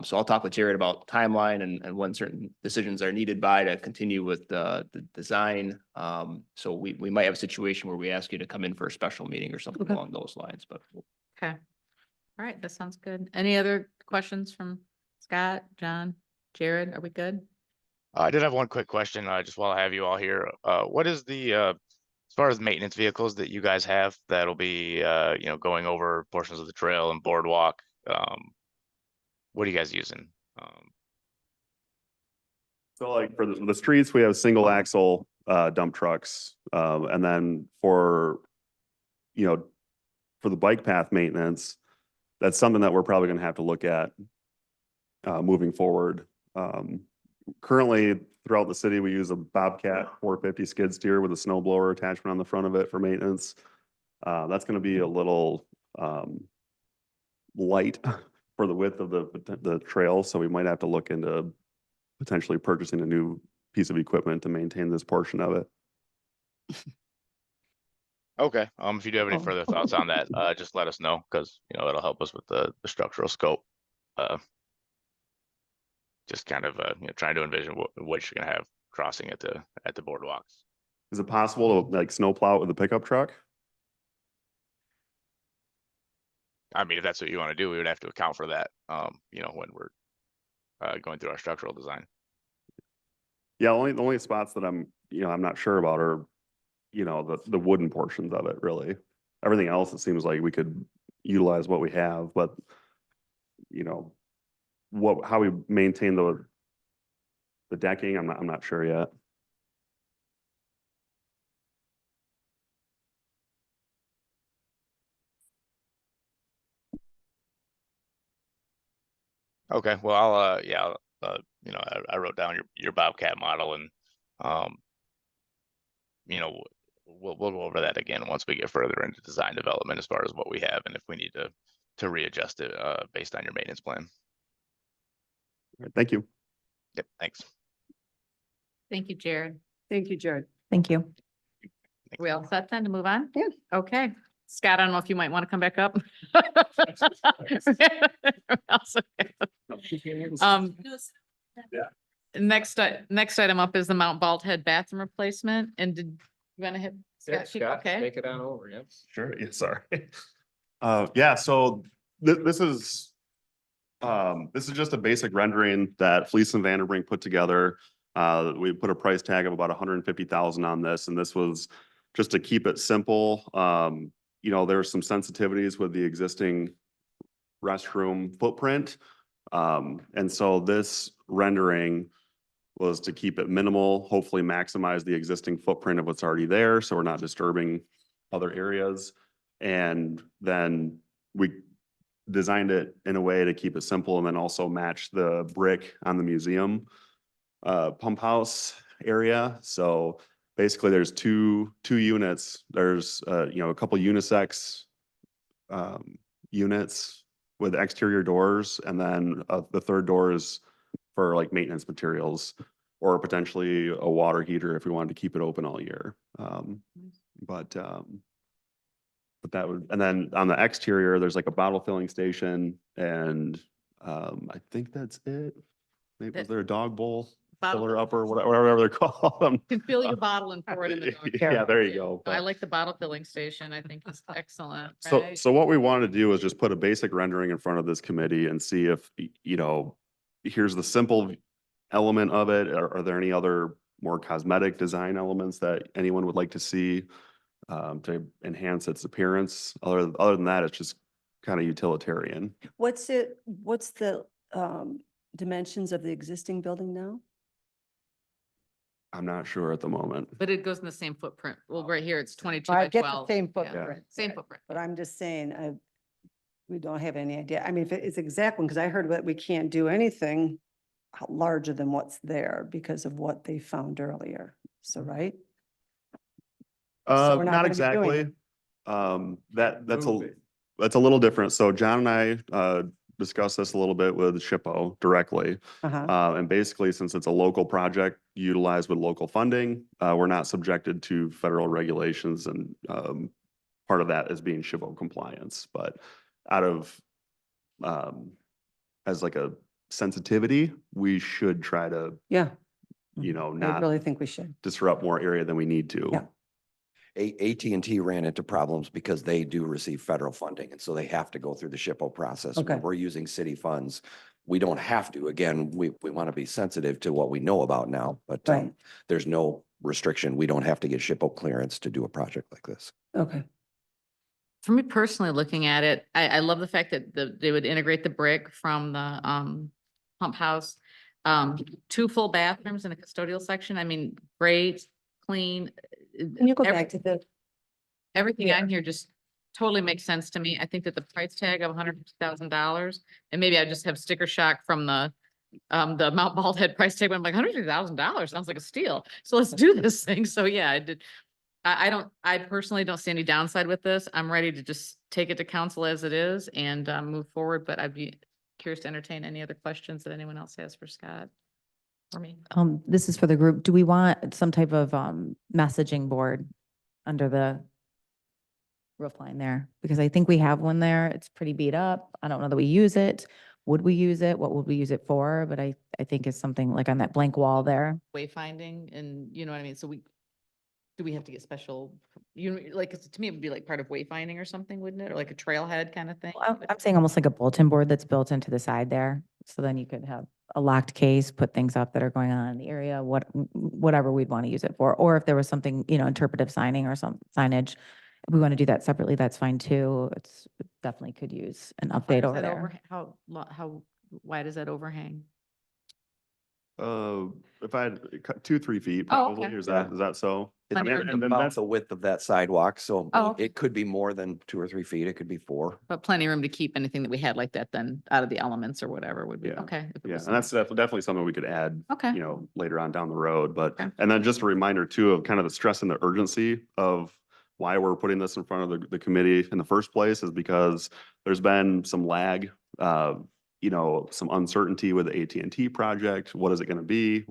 So I'll talk with Jared about timeline and when certain decisions are needed by to continue with the design. So we might have a situation where we ask you to come in for a special meeting or something Okay. along those lines, but Okay. All right, that sounds good. Any other questions from Scott, John, Jared? Are we good? I did have one quick question, just while I have you all here. What is the, as far as maintenance vehicles that you guys have that'll be, going over portions of the trail and boardwalk? What are you guys using? So like for the streets, we have single axle dump trucks. And then for, for the bike path maintenance, that's something that we're probably gonna have to look at moving forward. Currently throughout the city, we use a Bobcat 450 skid steer with a snow blower attachment on the front of it for maintenance. That's gonna be a little light for the width of the trail, so we might have to look into potentially purchasing a new piece of equipment to maintain this portion of it. Okay, if you do have any Oh. further thoughts on that, just let us know, because, it'll help us with the structural scope. Just kind of, trying to envision what you're gonna have crossing at the boardwalks. Is it possible to like snow plow it with a pickup truck? I mean, if that's what you want to do, we would have to account for that, when we're going through our structural design. Yeah, the only spots that I'm not sure about are, the wooden portions of it, really. Everything else, it seems like we could utilize what we have, but how we maintain the decking, I'm not sure yet. Okay, well, I'll, yeah, I wrote down your Bobcat model and, we'll go over that again once we get further into design development as far as what we have and if we need to readjust it, based on your maintenance plan. All right, thank you. Yep, thanks. Thank you, Jared. Thank you, Jared. Thank you. We all set then to move on? Yeah. Okay. Scott, I don't know if you might want to come back up. Um, next item up is the Mount Bald Head bathroom replacement. And did you want to hit? Okay. Take it on over, yeah. Sure, yeah, sorry. Yeah, so this is just a basic rendering that Fleece and Vanderbrink put together. We put a price tag of about $150,000 on this, and this was just to keep it simple. There's some sensitivities with the existing restroom footprint. And so this rendering was to keep it minimal, hopefully maximize the existing footprint of what's already there, so we're not disturbing other areas. And then we designed it in a way to keep it simple and then also match the brick on the museum pump house area. So basically there's two units. There's a couple unisex units with exterior doors, and then the third door is for like maintenance materials or potentially a water heater if we wanted to keep it open all year. But that would, and then on the exterior, there's like a bottle filling station, and I think that's it. Maybe was That- there a dog bowl Bottle- filler upper, whatever they're called. You can fill your bottle and pour it in the dog. Yeah, there you go. I But- like the bottle filling station. I think it's excellent, So, right? so what we want to do is just put a basic rendering in front of this committee and see if, here's the simple element of it. Are there any other more cosmetic design elements that anyone would like to see to enhance its appearance? Other than that, it's just kind of utilitarian. What's the dimensions of the existing building now? I'm not sure at the moment. But it goes in the same footprint. Well, right here, it's 22 I by get the 12. same Yeah, footprint. Same footprint. But I'm just saying, we don't have any idea. I mean, if it's exact one, because I heard that we can't do anything larger than what's there because of what they found earlier. So, right? So we're not Not gonna be doing exactly. it. That's a little different. So John and I discussed this a little bit with SHPO directly. Uh-huh. And basically, since it's a local project utilized with local funding, we're not subjected to federal regulations, and part of that is being SHPO compliance. But out of, as like a sensitivity, we should try to, Yeah, I not really think we should. disrupt more area than we need to. Yeah. AT&T ran into problems because they do receive federal funding, and so they have to go through the SHPO process. When Okay. we're using city funds, we don't have to. Again, we want to be sensitive to what we know about now, but Right. there's no restriction. We don't have to get SHPO clearance to do a project like this. Okay. For me personally, looking at it, I love the fact that they would integrate the brick from the pump house. 2 full bathrooms in a custodial section. I mean, great, clean. Can you go Every- back to the, Everything Yeah. on here just totally makes sense to me. I think that the price tag of $150,000, and maybe I just have sticker shock from the Mount Bald Head price tag, but I'm like, $150,000 sounds like a steal. So let's do this thing. So yeah, I did. I personally don't see any downside with this. I'm ready to just take it to council as it is and move forward, but I'd be curious to entertain any other questions that anyone else has for Scott or me. This is for the group. Do we want some type of messaging board under the roof line there? Because I think we have one there. It's pretty beat up. I don't know that we use it. Would we use it? What would we use it for? But I think it's something like on that blank wall there. Wayfinding and you know what I mean? So do we have to get special, like, 'cause to me, it would be like part of wayfinding or something, wouldn't it? Or like a trailhead kind of thing? Well, I'm saying almost like a bulletin board that's built into the side there. So then you could have a locked case, put things up that are going on in the area, whatever we'd want to use it for. Or if there was something, interpretive signing or some signage, if we want to do that separately, that's fine too. It's it definitely could use an How far update is over that there. How wide is that overhang? If I had 2-3 feet, Oh, probably, okay. is that so? Plenty of And room. then About that's, the width of that sidewalk, so Oh, okay. it could be more than 2 or 3 feet. It could be 4. But plenty of room to keep anything that we had like that then out of the elements or whatever would be, Yeah. okay. if it yeah, was and that's definitely something we could add, Okay. later on down the road. But, Okay. and then just a reminder too of kind of the stress and the urgency of why we're putting this in front of the committee in the first place is because there's been some lag, some uncertainty with the AT&T project. What is it going to be?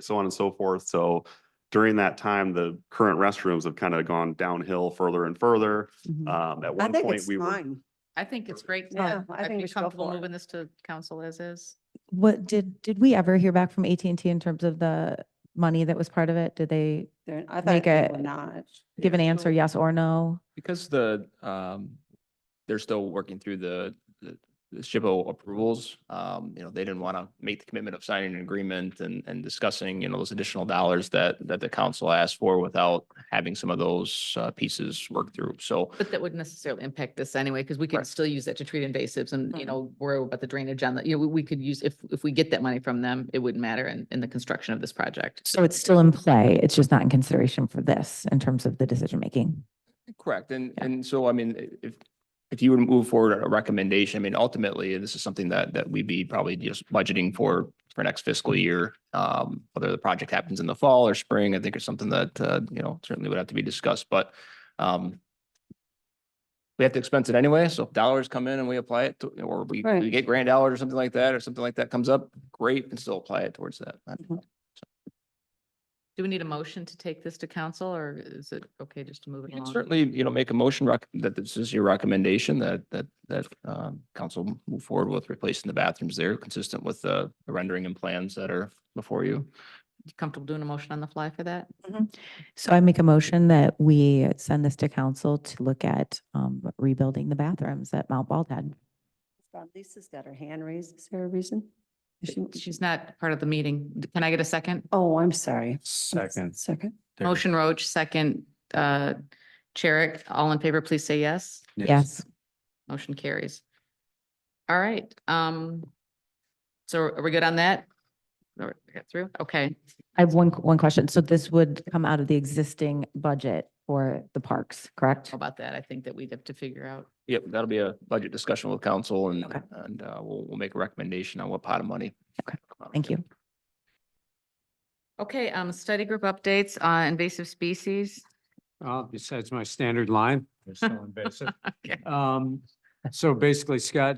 So on and so forth. So during that time, the current restrooms have kind of gone downhill further and further. Mhm. At I one think point, it's we were. fine. I think it's great. Yeah, I I'd think be we should go comfortable for it. moving this to council as is. What did we ever hear back from AT&T in terms of the money that was part of it? Did they I thought Make they a- were not. give an answer, yes or no? Because they're still working through the SHPO approvals. They didn't want to make the commitment of signing an agreement and discussing, those additional dollars that the council asked for without having some of those pieces worked through. So But that wouldn't necessarily impact this anyway, because we could Right. still use that to treat invasives and, Mhm. worry about the drainage on the, we could use, if we get that money from them, it wouldn't matter in the construction of this project. So it's still in play. It's just not in consideration for this in terms of the decision making. correct. And, Yeah. and so, I mean, if you would move forward a recommendation, I mean, ultimately, this is something that we'd be probably just budgeting for next fiscal year. Whether the project happens in the fall or spring, I think is something that, certainly would have to be discussed, but, we have to expense it anyway. So if dollars come in and we apply it to, or we Right. get grant dollars or something like that, or something like that comes up, great, and still apply it towards that. Do we need a motion to take this to council, or is it okay just to move it You can along? certainly, make a motion that this is your recommendation that council move forward with replacing the bathrooms there, consistent with the rendering and plans that are before you. You comfortable doing a motion on the fly for that? So I make a motion that we send this to council to look at rebuilding the bathrooms at Mount Baldhead. Lisa's got her hand raised. Is there a reason? Is she- She's not part of the meeting. Can I get a second? Oh, I'm sorry. Second. Second. There. Motion Roach, second, Cherick. All in favor, please say yes. Yes. Motion carries. All right, so are we good on that? Or get through? Okay, I have one question. So this would come out of the existing budget for the parks, correct? how about that? I think that we'd have to figure out. Yep, that'll be a budget discussion with council and, Okay. we'll make a recommendation on what pot of money. Okay, Thank you. Okay, study group updates on invasive species. Besides my standard line, they're still invasive. Okay. So basically Scott,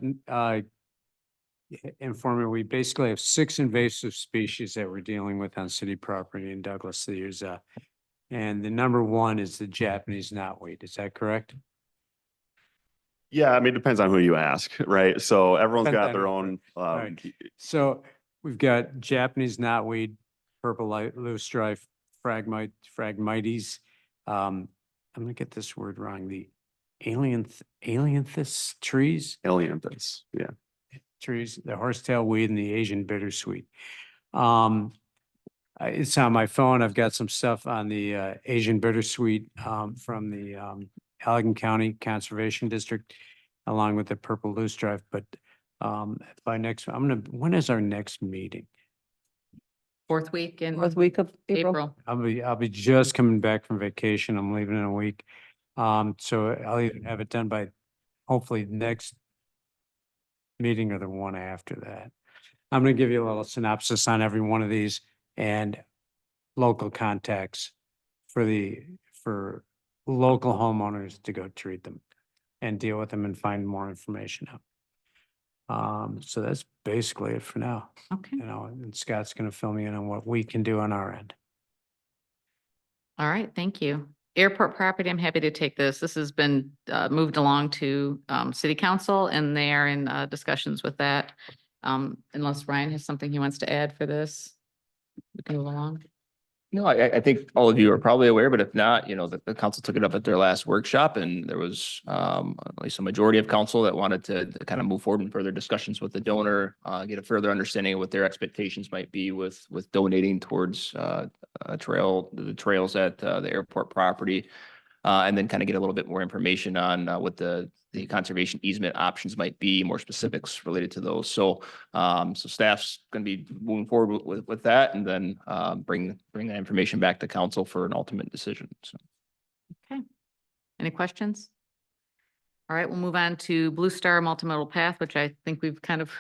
informed me, we basically have 6 invasive species that we're dealing with on city property in Douglas. There's and the number 1 is the Japanese knotweed. Is that correct? Yeah, I mean, it depends on who you ask, right? So everyone's Depends got on their who- own, Right. So we've got Japanese knotweed, purple loosestrife, Phragmites. I'm gonna get this word wrong, the Ailanthus trees, aliens, yeah. trees, the horsetail weed and the Asian bittersweet. It's on my phone. I've got some stuff on the Asian bittersweet from the Allegan County Conservation District, along with the purple loosestrife, but by next, when is our next meeting? Fourth week in Fourth week of April. April. I'll be just coming back from vacation. I'm leaving in a week. So I'll either have it done by hopefully next meeting or the one after that. I'm gonna give you a little synopsis on every one of these and local contacts for local homeowners to go treat them and deal with them and find more information out. So that's basically it for now, Okay, and Scott's gonna fill me in on what we can do on our end. all right, thank you. Airport property, I'm happy to take this. This has been moved along to city council and they are in discussions with that. Unless Ryan has something he wants to add for this. We can move along. No, I think all of you are probably aware, but if not, the council took it up at their last workshop and there was at least a majority of council that wanted to kind of move forward in further discussions with the donor, get a further understanding of what their expectations might be with donating towards the trails at the airport property. And then kind of get a little bit more information on what the conservation easement options might be, more specifics related to those. So staff's going to be moving forward with that and then bring that information back to council for an ultimate decision. So. Okay. Any questions? All right, we'll move on to Blue Star Multimodal Path, which I think we've kind of.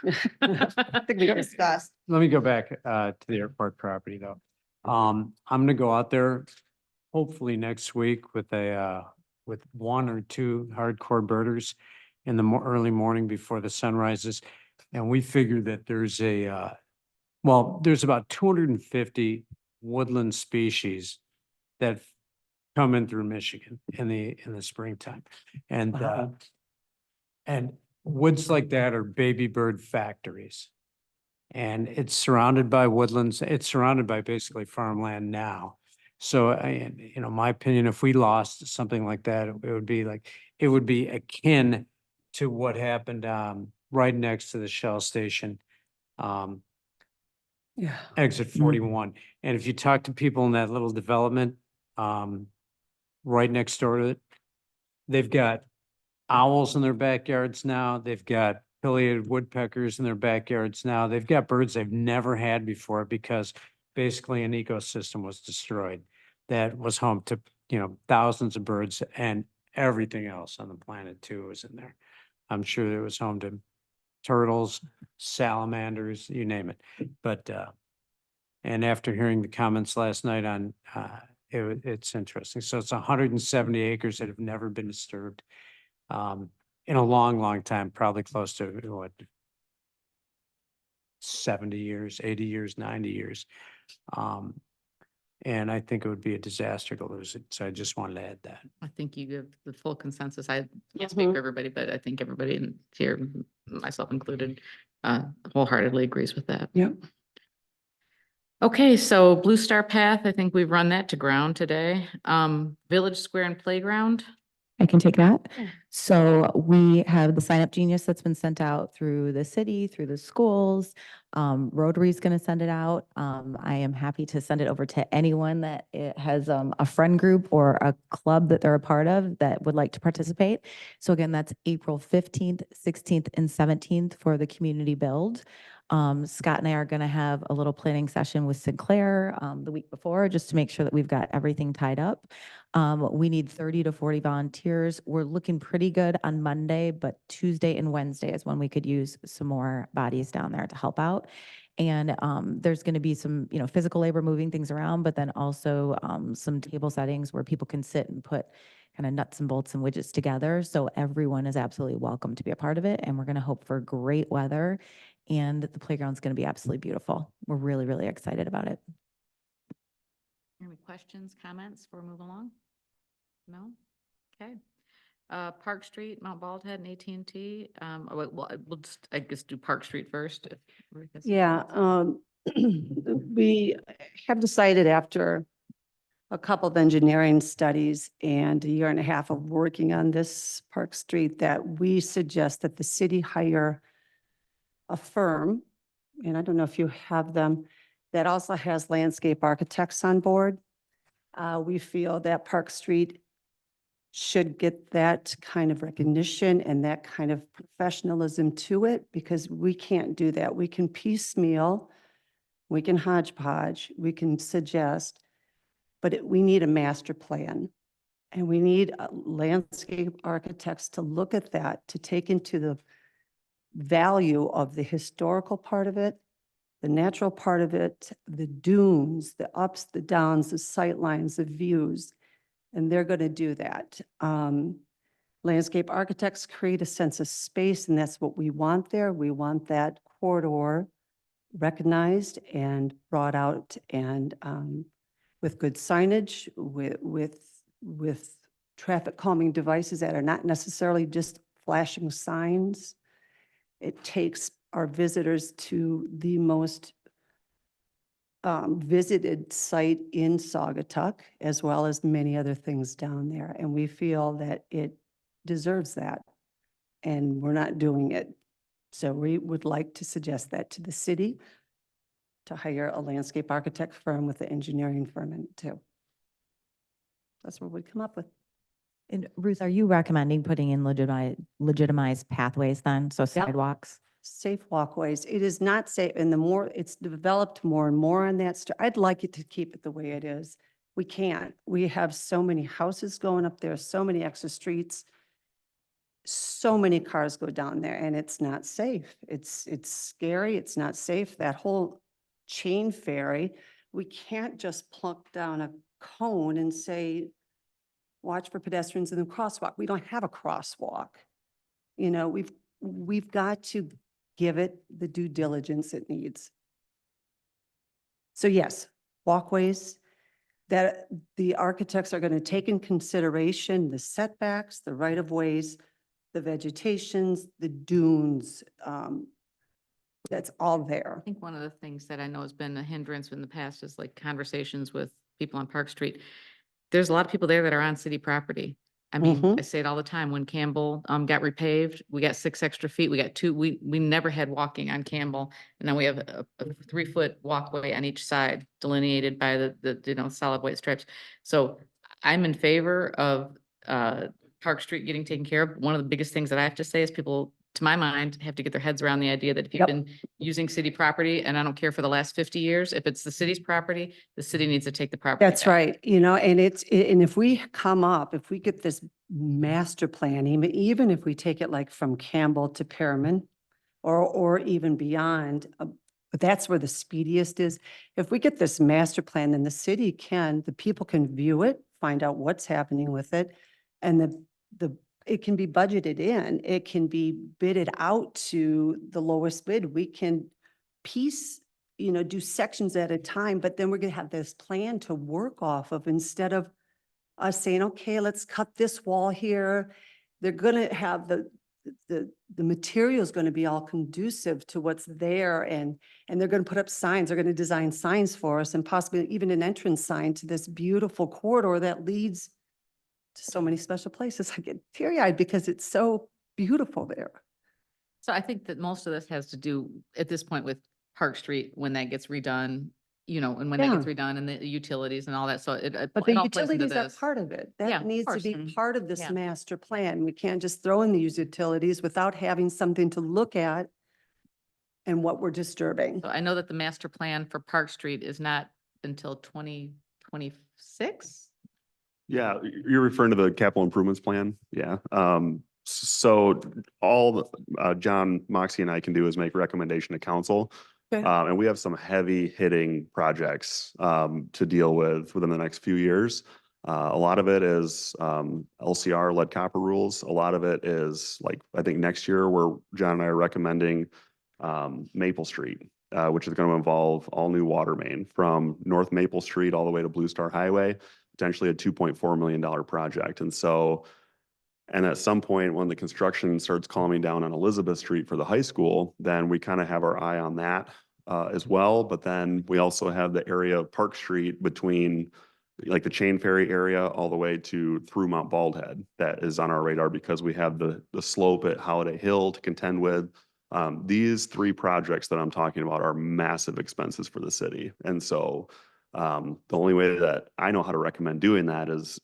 I think we discussed. Let me go back to the airport property though. I'm gonna go out there hopefully next week with with 1 or 2 hardcore birders in the early morning before the sun rises. And we figure that there's there's about 250 woodland species that come in through Michigan in the springtime. And Wow. and woods like that are baby bird factories. And it's surrounded by woodlands. It's surrounded by basically farmland now. So, my opinion, if we lost something like that, it would be akin to what happened right next to the Shell station. Yeah. Exit 41. And if you talk to people in that little development, right next door to it, they've got owls in their backyards now. They've got pileated woodpeckers in their backyards now. They've got birds they've never had before because basically an ecosystem was destroyed that was home to, thousands of birds, and everything else on the planet too was in there. I'm sure it was home to turtles, salamanders, you name it. But, and after hearing the comments last night on, it's interesting. So it's 170 acres that have never been disturbed. In a long, long time, probably close to what? 70 years, 80 years, 90 years. And I think it would be a disaster to lose it. So I just wanted to add that. I think you give the full consensus. I can't speak for everybody, but I think everybody in here, myself included, wholeheartedly agrees with that. Yep. Okay, so Blue Star Path, I think we've run that to ground today. Village Square and Playground. I can take that. Yeah. So we have the Sign Up Genius that's been sent out through the city, through the schools. Rotary's going to send it out. I am happy to send it over to anyone that it has a friend group or a club that they're a part of that would like to participate. So again, that's April 15th, 16th, and 17th for the community build. Scott and I are going to have a little planning session with Sinclair the week before, just to make sure that we've got everything tied up. We need 30 to 40 volunteers. We're looking pretty good on Monday, but Tuesday and Wednesday is when we could use some more bodies down there to help out. And there's going to be some, physical labor moving things around, but then also some table settings where people can sit and put kind of nuts and bolts and widgets together. So everyone is absolutely welcome to be a part of it. And we're going to hope for great weather. And the playground's going to be absolutely beautiful. We're really, really excited about it. Any questions, comments before we move along? No? Okay. Park Street, Mount Baldhead and AT&T. We'll just, I guess, do Park Street first. If Ruth has some Yeah, thoughts. we have decided after a couple of engineering studies and a year and a half of working on this Park Street that we suggest that the city hire a firm, and I don't know if you have them, that also has landscape architects on board. We feel that Park Street should get that kind of recognition and that kind of professionalism to it, because we can't do that. We can piecemeal, we can hodgepodge, we can suggest, but we need a master plan. And we need landscape architects to look at that, to take into the value of the historical part of it, the natural part of it, the dunes, the ups, the downs, the sight lines, the views, and they're going to do that. Landscape architects create a sense of space, and that's what we want there. We want that corridor recognized and brought out, and with good signage, with traffic calming devices that are not necessarily just flashing signs. It takes our visitors to the most visited site in Saugatuck, as well as many other things down there. And we feel that it deserves that. And we're not doing it. So we would like to suggest that to the city to hire a landscape architect firm with the engineering firm in it too. That's what we come up with. And Ruth, are you recommending putting in legitimized pathways then? So sidewalks? Safe walkways. It is not safe, and the more it's developed more and more on that, I'd like it to keep it the way it is. We can't. We have so many houses going up there, so many extra streets, so many cars go down there, and it's not safe. It's scary. It's not safe. That whole chain ferry, we can't just plunk down a cone and say, watch for pedestrians in the crosswalk. We don't have a crosswalk. We've got to give it the due diligence it needs. So yes, walkways that the architects are going to take in consideration the setbacks, the right-of-ways, the vegetations, the dunes. That's all there. I think one of the things that I know has been a hindrance in the past is like conversations with people on Park Street. There's a lot of people there that are on city property. I mean, Mhm. I say it all the time, when Campbell, got repaved, we got 6 extra feet, we got 2, we never had walking on Campbell. And now we have a 3-foot walkway on each side delineated by the solid white stripes. So I'm in favor of, Park Street getting taken care of. One of the biggest things that I have to say is people, to my mind, have to get their heads around the idea that if you've Yep. been using city property, and I don't care for the last 50 years, if it's the city's property, the city needs to take the property That's back. right, and and if we if we get this master plan, even if we take it like from Campbell to Perriman or even beyond, but that's where the speediest is. If we get this master plan, then the people can view it, find out what's happening with it. And it can be budgeted in, it can be bidded out to the lowest bid. We can do sections at a time, but then we're gonna have this plan to work off of instead of us saying, okay, let's cut this wall here. They're gonna have the material is gonna be all conducive to what's there and they're gonna put up signs, they're gonna design signs for us and possibly even an entrance sign to this beautiful corridor that leads to so many special places. I get teary-eyed because it's so beautiful there. So I think that most of this has to do at this point with Park Street, when that gets redone, and when that gets Yeah. redone and the utilities and all that. So But the it all plays into utilities are this. part of it. Yeah, That of needs to course. be Mhm. part of this Yeah. master plan. We can't just throw in these utilities without having something to look at and what we're disturbing. So I know that the master plan for Park Street is not until 2026. Yeah, you're referring to the capital improvements plan? Yeah. So all John, Moxie and I can do is make recommendation to council. Okay. And we have some heavy hitting projects to deal with within the next few years. A lot of it is LCR lead copper rules. A lot of it is like, I think next year where John and I are recommending Maple Street, which is going to involve all new water main from North Maple Street all the way to Blue Star Highway, potentially a $2.4 million project. And at some point, when the construction starts calming down on Elizabeth Street for the high school, then we kind of have our eye on that as well. But then we also have the area of Park Street between like the Chain Ferry area all the way to through Mount Baldhead that is on our radar because we have the slope at Holiday Hill to contend with. These 3 projects that I'm talking about are massive expenses for the city. And so the only way that I know how to recommend doing that is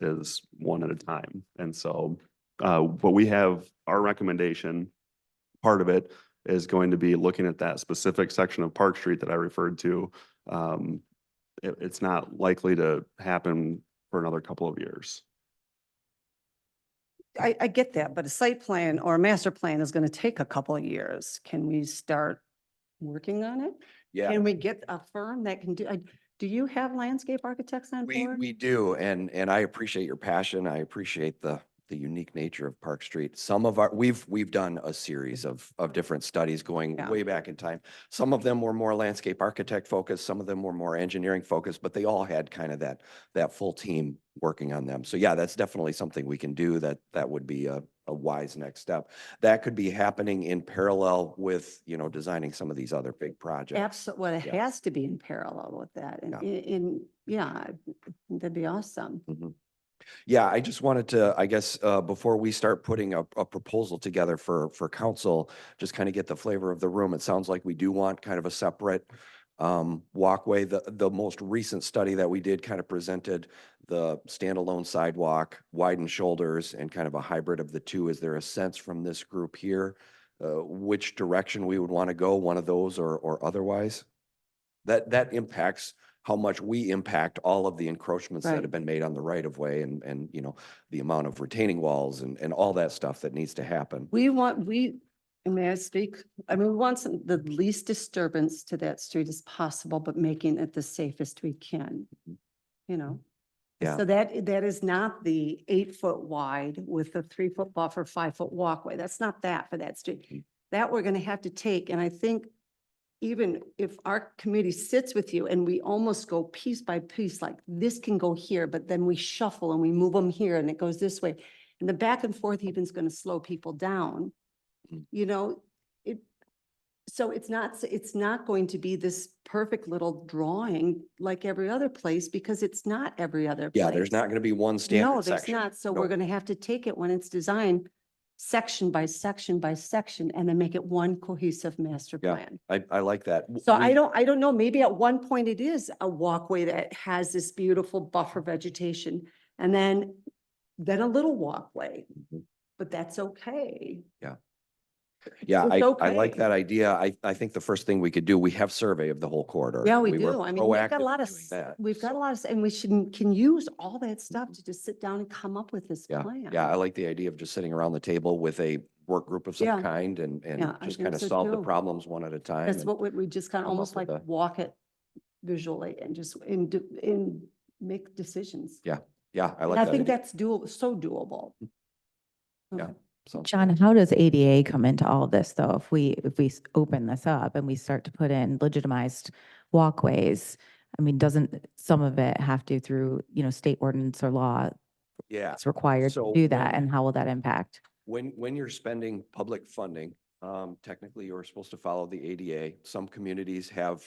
one at a time. And so but we have our recommendation, part of it is going to be looking at that specific section of Park Street that I referred to. It's not likely to happen for another couple of years. I get that, but a site plan or a master plan is going to take a couple of years. Can we start working on it? Yeah. Can we get a firm that can do you have landscape architects on board? We do, and I appreciate your passion. I appreciate the unique nature of Park Street. Some of we've done a series of different studies going Yeah. way back in time. Some of them were more landscape architect focused, some of them were more engineering focused, but they all had kind of that full team working on them. So yeah, that's definitely something we can do. That would be a wise next step. That could be happening in parallel with, designing some of these other big projects. Absolutely. Well, it Yeah. has to be in parallel with that. Yeah. Yeah, that'd be awesome. Mhm. Yeah, I just wanted to, I guess, before we start putting a proposal together for council, just kind of get the flavor of the room. It sounds like we do want kind of a separate walkway. The most recent study that we did kind of presented the standalone sidewalk, widened shoulders, and kind of a hybrid of the two. Is there a sense from this group here which direction we would want to go, one of those or otherwise? That impacts how much we impact all of the encroachments that Right. have been made on the right of way and the amount of retaining walls and all that stuff that needs to happen. May I speak? I mean, we want the least disturbance to that street as possible, but making it the safest we can, Yeah. So that is not the 8-foot wide with a 3-foot buffer, 5-foot walkway. That's not that for that street. That we're gonna have to take, and I think even if our committee sits with you and we almost go piece by piece, like this can go here, but then we shuffle and we move them here and it goes this way. And the back and forth even is going to slow people down. Mm. So it's not going to be this perfect little drawing like every other place because it's not every other place. Yeah, there's not going to be one standard No, there's section. not. So we're Nope. gonna have to take it when it's designed section by section by section and then make it one cohesive master Yeah. plan. I like that. So I don't know, maybe at one point it is a walkway that has this beautiful buffer vegetation and then a little walkway. Mhm. But that's okay. Yeah, It's I like okay. that idea. I think the first thing we could do, we have survey of the whole corridor. Yeah, we were do. I mean, we've got a proactive lot in of, doing that. we've got a lot of, and we can use all that stuff to just sit down and come up with this Yeah, plan. yeah, I like the idea of just sitting around the table with a work group of Yeah. some kind and Yeah, I just think kind of so solve the too. problems one at a time. That's and- what we just kind of come up almost with like a- walk it visually and just in make decisions. Yeah, I And like I that think idea. that's so doable. Yeah. Okay. Sounds John, good. how does ADA come into all of this, though? If we open this up and we start to put in legitimized walkways, I mean, doesn't some of it have to through, state ordinance or law? Yeah. It's required to So do that, when- and how will that impact? When you're spending public funding, technically you're supposed to follow the ADA. Some communities have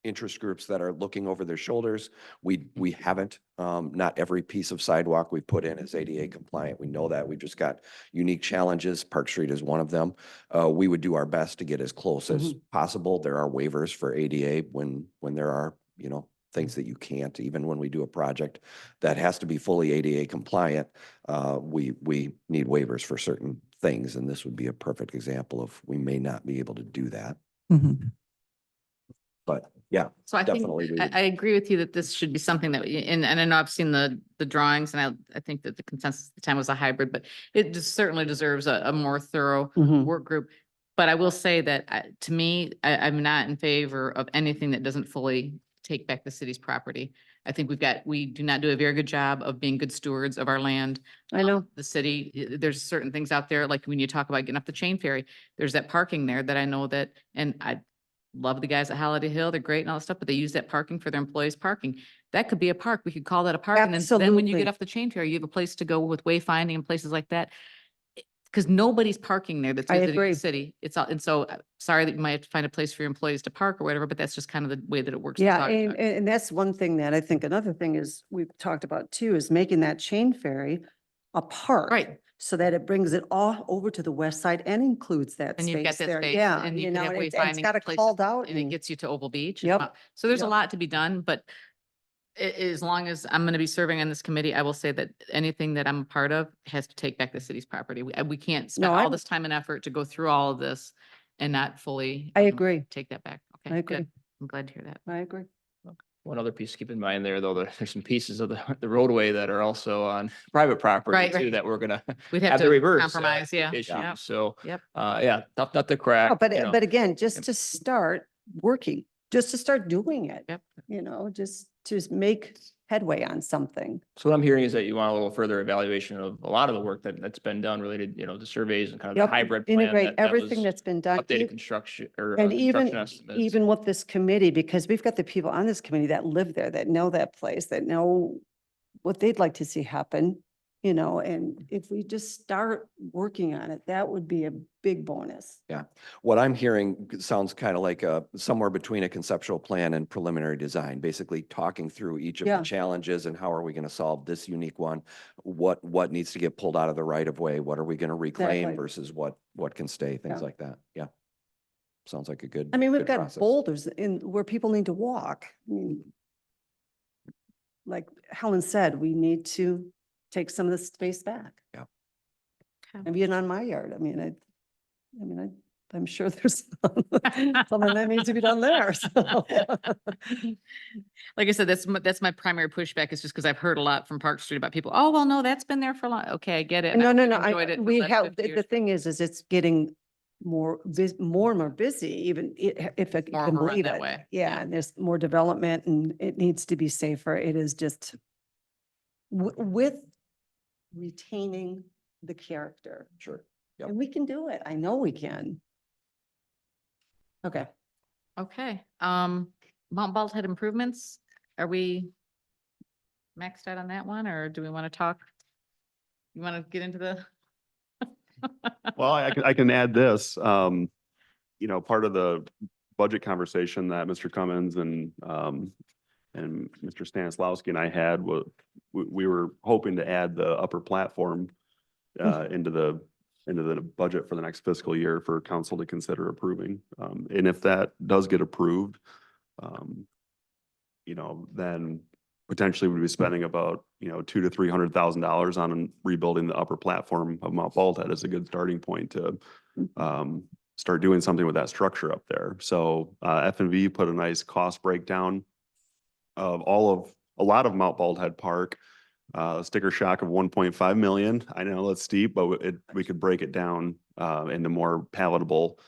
interest groups that are looking over their shoulders. We haven't. Not every piece of sidewalk we put in is ADA compliant. We know that. We've just got unique challenges. Park Street is one of them. We would do our best to get as close as possible. There are waivers for ADA when there are, things that you can't, even when we do a project that has to be fully ADA compliant. We need waivers for certain things, and this would be a perfect example of we may not be able to do that. Mhm. But yeah, So I think, definitely we would- I agree with you that this should be something that, and I know I've seen the drawings and I think that the consensus at the time was a hybrid, but it just certainly deserves a more thorough Mhm. work group. But I will say that to me, I'm not in favor of anything that doesn't fully take back the city's property. I think we do not do a very good job of being good stewards of our land. I know. The city, there's certain things out there, like when you talk about getting up the chain ferry, there's that parking there that I know that, and I love the guys at Holiday Hill, they're great and all that stuff, but they use that parking for their employees' parking. That could be a park. We could call that a park. And then when you Absolutely. get off the chain ferry, you have a place to go with wayfinding and places like that. Because nobody's parking there that's I visiting agree. the city. It's all, and so sorry that you might have to find a place for your employees to park or whatever, but that's just kind of the way that it works. Yeah, and that's one thing that I think another thing is we've talked about too, is making that chain ferry a park. Right. So that it brings it all over to the west side and includes that And you've got space that there. space Yeah, and you can have and it's wayfinding got it places called out and it and gets you to Oval Beach. Yep. So there's a Yep. lot to be done, but as long as I'm going to be serving on this committee, I will say that anything that I'm a part of has to take back the city's property. We can't spend all I'm- this time and effort to go through all of this and not fully. I agree. Take that back. I Okay, agree. good. I'm glad to hear that. I agree. One other piece to keep in mind there, though, there's some pieces of the roadway that are also on private property Right, too, right. that we're gonna We'd have have the to reverse. compromise, yeah. Issue, Yep. so, Yep. yeah, tough nut to crack. Oh, But, you know. but again, just Yep. to start working, just to start doing it. Yep. Just to make headway on something. So what I'm hearing is that you want a little further evaluation of a lot of the work that's been done related, to surveys and kind of the Yep, hybrid plan. integrate that everything was that's been done. Updated construction or And construction estimates. even with this committee, because we've got the people on this committee that live there, that know that place, that know what they'd like to see happen, and if we just start working on it, that would be a big bonus. What I'm hearing sounds kind of like somewhere between a conceptual plan and preliminary design, basically talking through each of Yeah. the challenges and how are we going to solve this unique one? What needs to get pulled out of the right of way? What are we going to reclaim Exactly. versus what can stay? Things Yeah. like that. Yeah. Sounds like a good. I mean, we've good got process. boulders where people need to walk. I mean, like Helen said, we need to take some of the space back. Yeah. Okay. And even on my yard, I'm sure there's something that needs to be done there, so. Like I said, that's my primary pushback is just because I've heard a lot from Park Street about people, oh, well, no, that's been there for a long. Okay, I get it. and No, I've no, no, enjoyed it for we the last have, 50 the years. thing is it's getting more and more busy, even if I More can of a run believe that it. way. Yeah, and there's more development and it needs to be safer. It is just with retaining the character. Sure. Yep. And we can do it. I know we can. Okay. Okay, Mount Bald Head improvements, are we maxed out on that one, or do we want to talk? You want to get into the? Well, I can add this. part of the budget conversation that Mr. Cummins and Mr. Stanislawski and I had, we were hoping to add the upper platform into the budget for the next fiscal year for council to consider approving. And if that does get approved, then potentially we'd be spending about, $200,000 to $300,000 on rebuilding the upper platform of Mount Bald is a good starting point to start doing something with that structure up there. So F&V put a nice cost breakdown of a lot of Mount Bald Head Park. Sticker shock of 1.5 million. I know that's steep, but we could break it down into more palatable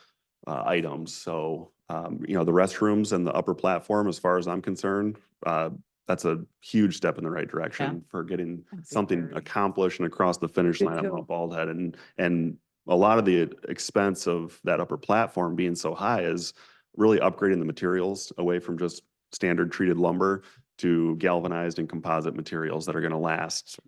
items. So, the restrooms and the upper platform, as far as I'm concerned, that's a huge step in the right direction for getting something accomplished and across the finish line of Mount Bald Head. And a lot of the expense of that upper platform being so high is really upgrading the materials away from just standard treated lumber to galvanized and composite materials that are going to last,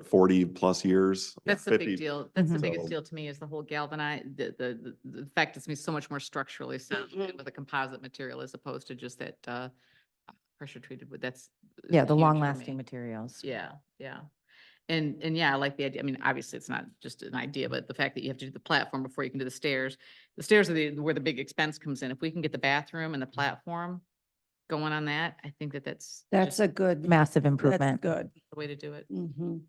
40 plus years? That's the 50. big deal. That's the Mhm. biggest So- deal to me is the whole galvanized, the fact it's gonna be so much more structurally sound with a composite material as opposed to just that, pressure treated wood. That's. Yeah, the huge for long me. lasting materials. Yeah, yeah. And yeah, I like the idea. I mean, obviously it's not just an idea, but the fact that you have to do the platform before you can do the stairs. The stairs are where the big expense comes in. If we can get the bathroom and the platform going on that, I think that's. That's just a good, Massive that's improvement. good. the way to do it. Mhm.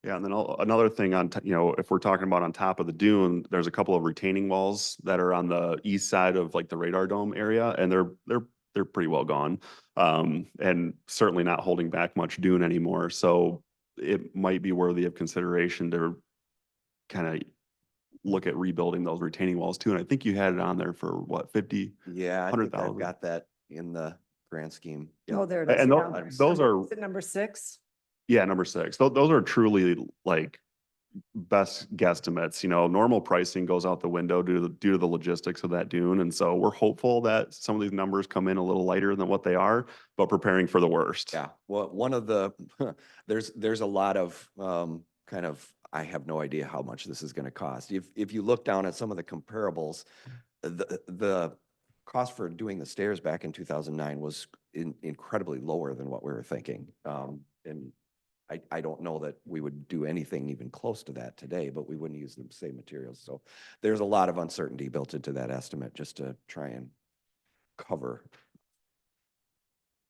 Yeah, and then another thing if we're talking about on top of the dune, there's a couple of retaining walls that are on the east side of like the radar dome area, and they're pretty well gone. And certainly not holding back much dune anymore. So it might be worthy of consideration to kind of look at rebuilding those retaining walls too. And I think you had it on there for what, 50? Yeah, I think I've 100,000. got that in the grand scheme. Oh, there it is. And yeah. those are, Is it number 6? yeah, number 6. Those are truly like best guesstimates. Normal pricing goes out the window due to the logistics of that dune. And so we're hopeful that some of these numbers come in a little lighter than what they are, but preparing for the worst. Yeah, well, one of the, there's a lot of I have no idea how much this is going to cost. If you look down at some of the comparables, the cost for doing the stairs back in 2009 was incredibly lower than what we were thinking. And I don't know that we would do anything even close to that today, but we wouldn't use the same materials. So there's a lot of uncertainty built into that estimate just to try and cover.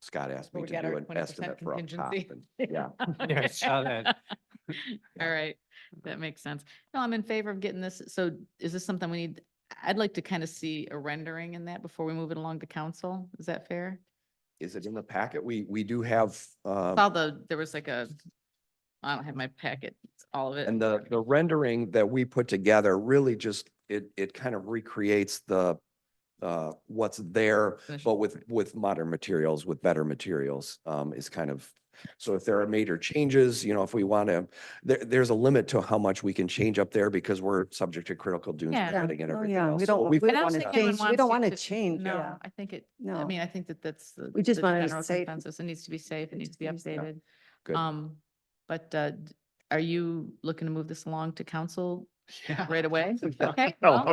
Scott asked me We to got do our an 20% estimate for up top. contingency. and- Yeah. Yeah, I saw that. All right, that makes sense. No, I'm in favor of getting this. So is this something we need? I'd like to kind of see a rendering in that before we move it along to council. Is that fair? Is it in the packet? We do have, There was like I don't have my packet, all of it. and the rendering that we put together really just, it kind of recreates what's there, Finish. but with modern materials, with better materials, is kind of, so if there are major changes, if we want to, there's a limit to how much we can change up there because we're subject to critical dunes Yeah. permitting and Oh, everything yeah, else. we So don't, we've- we And I don't don't want think to anyone change, we wants don't you want to to- change, No, yeah. I think I No. mean, I think that's the. We just the want it general safe. consensus. It needs to be safe. It needs to be Needs to be safe. updated. Good. But are you looking to move this along to council Yeah. right away? Okay. No, well,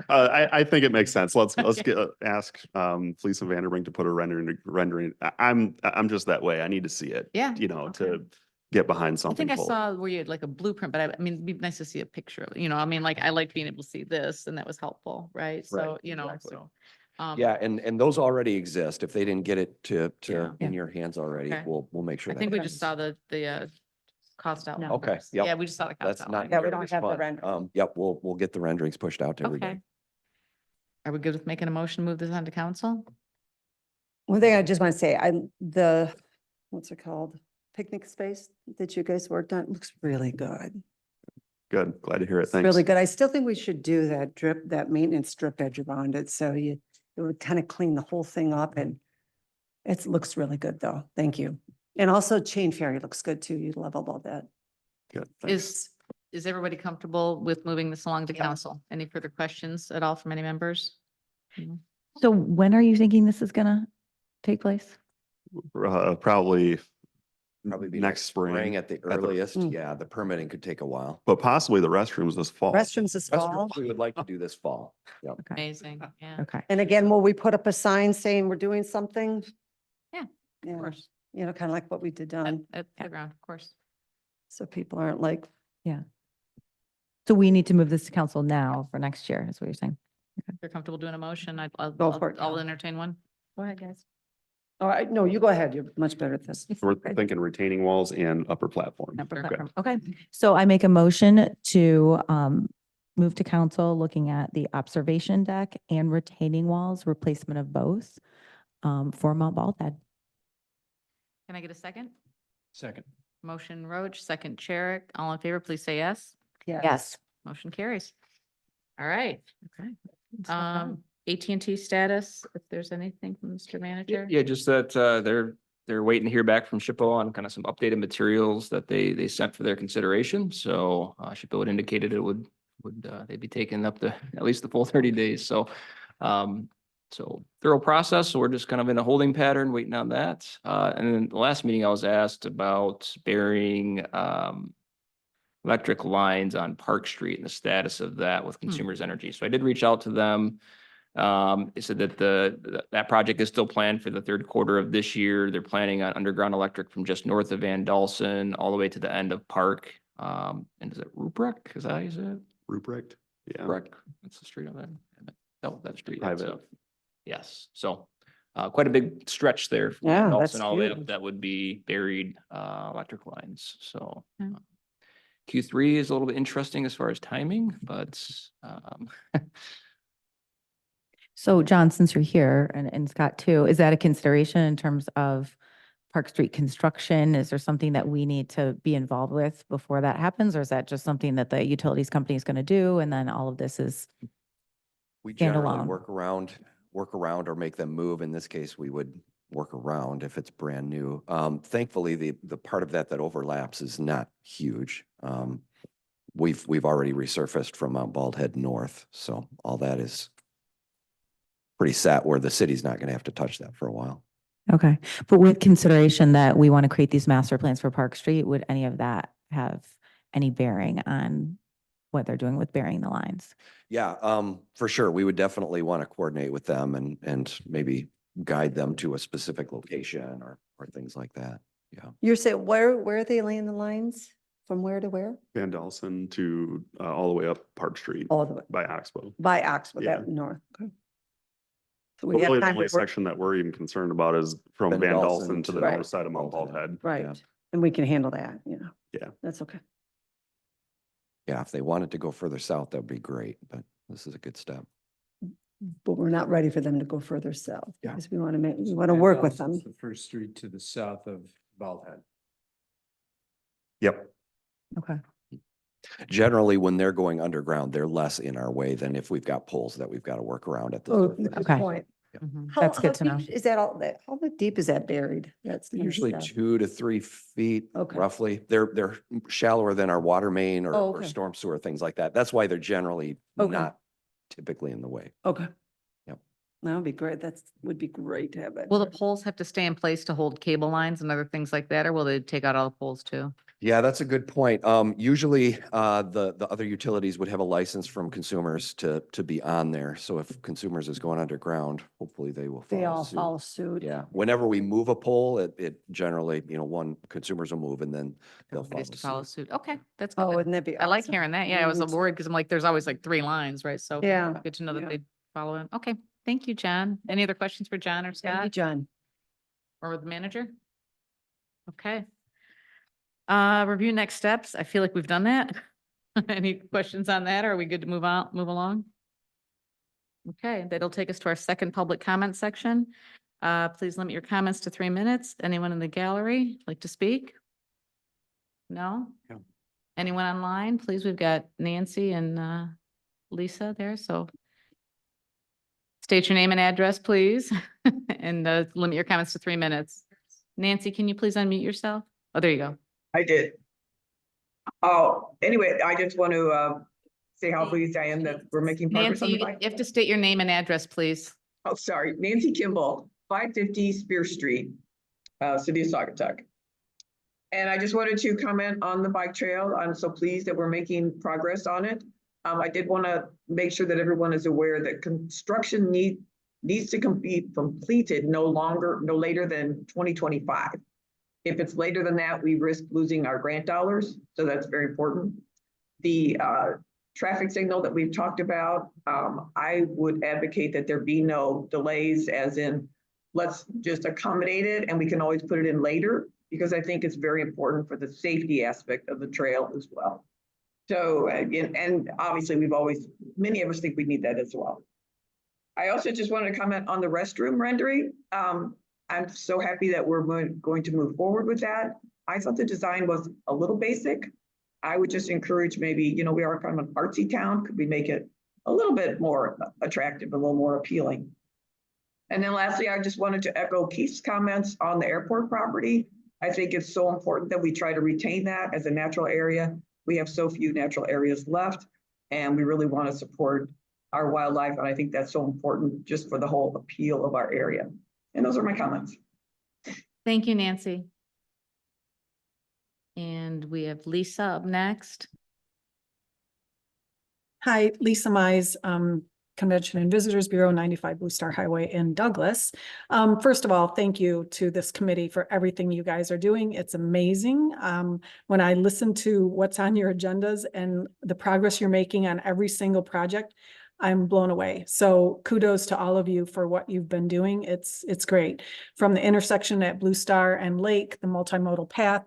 I'm I think it makes sense. Let's Okay. ask Felicia Vanderbrink to put a rendering. I'm just that way. I need to see it. Yeah, To get behind I something. think I fully. saw where you had like a blueprint, but I mean, it'd be nice to see a picture of it, I mean, like, I like being able to see this and that was helpful, right? So, exactly. so. Yeah, and those already exist. If they didn't get it to Yeah. in your hands already, Okay. we'll make sure. I that think we happens. just saw the cost outline. Okay, first. yep. Yeah, we just saw the cost That's outline. not. Yeah, we nearly don't as have the fun. render. Yep, we'll get the renderings pushed out to Okay. everybody. Are we good with making a motion to move this on to council? One thing I just want to say, what's it called? Picnic space that you guys worked on, looks really good. Good. Glad to hear it. It's Thanks. really good. I still think we should do that maintenance strip edge around it. So it would kind of clean the whole thing up and it looks really good though. Thank you. And also Chain Ferry looks good too. You leveled all that. Good. Thanks. Is everybody comfortable with moving this along to council? Any further questions at all from any members? So when are you thinking this is gonna take place? Probably Probably be next spring. at the the- earliest. Mm. Yeah, the permitting could take a while. But possibly the restrooms this fall. Restrooms this fall. We would like to do this fall. Yep. Okay, Amazing, yeah. okay. And again, will we put up a sign saying we're doing something? Yeah, Yeah, Of course, you know, kind of like what we did at, done, at the ground, of course. so people aren't like, So we need to move this to council now for next year, is what you're saying? If you're comfortable doing a motion, I'll, Go for it, I'll Cal. entertain one. Go ahead, guys. all right, no, you go ahead. You're much better at this. We're thinking retaining walls and upper platform. Upper Sure. platform. Okay, so I make a motion to move to council looking at the observation deck and retaining walls, replacement of both for Mount Bald Head. Can I get a second? Second. Motion Roach, second Cherik. All in favor, please say yes. Yes. Motion carries. All right. Okay. AT&T status, if there's anything from Mr. Manager? Yeah, just that they're waiting to hear back from SHPO on kind of some updated materials that they sent for their consideration. So SHPO had indicated it would they'd be taking up to at least the full 30 days. So so thorough process. So we're just kind of in a holding pattern, waiting on that. And then the last meeting I was asked about burying electric lines on Park Street and the status of that with Consumers Energy. So I did reach out to them. They said that that project is still planned for the third quarter of this year. They're planning on underground electric from just north of Van Dalsen all the way to the end of Park. And is it Ruprecht? Is that how you say it? Ruprecht. Yeah. Ruprecht? That's the street on that. No, that street. Private. So, yes, so quite a big stretch there. From Yeah, Van Dalsen that's all the way up huge. that would be buried electric lines. So Yeah. Q3 is a little bit interesting as far as timing, but So John, since you're here and Scott too, is that a consideration in terms of Park Street construction? Is there something that we need to be involved with before that happens? Or is that just something that the utilities company is going to do? And then all of this is, We Stand generally alone. work around or make them move. In this case, we would work around if it's brand new. Thankfully, the part of that overlaps is not huge. We've already resurfaced from Mount Bald Head North, so all that is pretty set where the city's not going to have to touch that for a while. okay. But with consideration that we want to create these master plans for Park Street, would any of that have any bearing on what they're doing with burying the lines? Yeah, for sure. We would definitely want to coordinate with them and maybe guide them to a specific location or things like that. Yeah. You're saying, where are they laying the lines? From where to where? Van Dalsen to all the way up Park Street All the way by Oxbow. by Oxford, Yeah. that north. Okay. So But we have really, the time only to work, section that we're even concerned about is from Van Van Dalsen Dalsen to the to north side of Mount Bald Bald Head. right, Yeah. and we can handle that, yeah. Yeah. That's okay. Yeah, if they wanted to go further south, that would be great, but this is a good step. But we're not ready for them to go further south. Yeah. Because we want to work with them. The first street to the south of Bald Head. Yep. Okay. Generally, when they're going underground, they're less in our way than if we've got poles that we've got to work around at the Oh, surface. good Okay. point. Mhm. That's good to know. Is that all, how deep is that buried? That's kind of Usually stuff. 2 to 3 feet Okay. roughly. They're shallower than our water main Oh, or okay. storm sewer, things like that. That's why they're generally Okay. not typically in the way. Okay. Yep. That would be great. Would be great to have it. Will the poles have to stay in place to hold cable lines and other things like that, or will they take out all the poles too? Yeah, that's a good point. Usually, the other utilities would have a license from Consumers to be on there. So if Consumers is going underground, hopefully they will They follow all suit. follow suit. Yeah, whenever we move a pole, it generally, one Consumers will move and then they'll Everybody has to follow follow suit. suit. Okay, that's Oh, good. wouldn't that be I like awesome? hearing that. Yeah, I was Me too. worried because I'm like, there's always like 3 lines, right? So Yeah. good to know that Yeah. they follow it. Okay, thank you, John. Any other questions for John or Thank you, Scott John. or the manager? Okay. Review next steps. I feel like we've done that. Any questions on that? Or are we good to move along? Okay, that'll take us to our second public comment section. Please limit your comments to 3 minutes. Anyone in the gallery like to speak? No? No. Anyone online? Please, we've got Nancy and Lisa there, so state your name and address, please, and limit your comments to 3 minutes. Nancy, can you please unmute yourself? Oh, there you go. I did. Oh, anyway, I just want to say how pleased I am that we're making progress on Nancy, the you bike. have to state your name and address, please. Oh, sorry, Nancy Kimball, 550 Spear Street, City of Saugatuck. And I just wanted to comment on the bike trail. I'm so pleased that we're making progress on it. I did want to make sure that everyone is aware that construction needs to be completed no later than 2025. If it's later than that, we risk losing our grant dollars, so that's very important. The traffic signal that we've talked about, I would advocate that there be no delays, as in, let's just accommodate it and we can always put it in later, because I think it's very important for the safety aspect of the trail as well. So, and obviously many of us think we need that as well. I also just wanted to comment on the restroom rendering. I'm so happy that we're going to move forward with that. I thought the design was a little basic. I would just encourage maybe, we are kind of an artsy town. Could we make it a little bit more attractive, a little more appealing? And then lastly, I just wanted to echo Keith's comments on the airport property. I think it's so important that we try to retain that as a natural area. We have so few natural areas left, and we really want to support our wildlife. And I think that's so important just for the whole appeal of our area. And those are my comments. Thank you, Nancy. And we have Lisa up next. Hi, Lisa Mize, Convention and Visitors Bureau, 95 Blue Star Highway in Douglas. First of all, thank you to this committee for everything you guys are doing. It's amazing. When I listen to what's on your agendas and the progress you're making on every single project, I'm blown away. So kudos to all of you for what you've been doing. It's great. From the intersection at Blue Star and Lake, the multimodal path,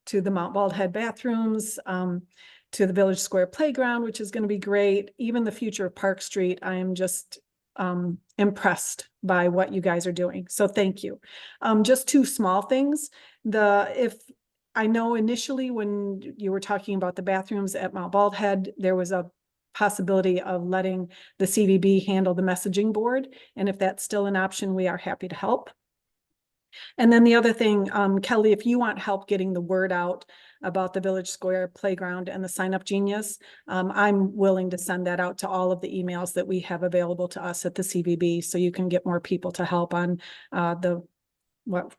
to the Mount Baldhead bathrooms, to the Village Square Playground, which is going to be great. Even the future of Park Street, I am just impressed by what you guys are doing. So thank you. Just two small things. If I know initially when you were talking about the bathrooms at Mount Baldhead, there was a possibility of letting the CVB handle the messaging board. And if that's still an option, we are happy to help. And then the other thing, Kelly, if you want help getting the word out about the Village Square Playground and the Sign Up Genius, I'm willing to send that out to all of the emails that we have available to us at the CVB, so you can get more people to help on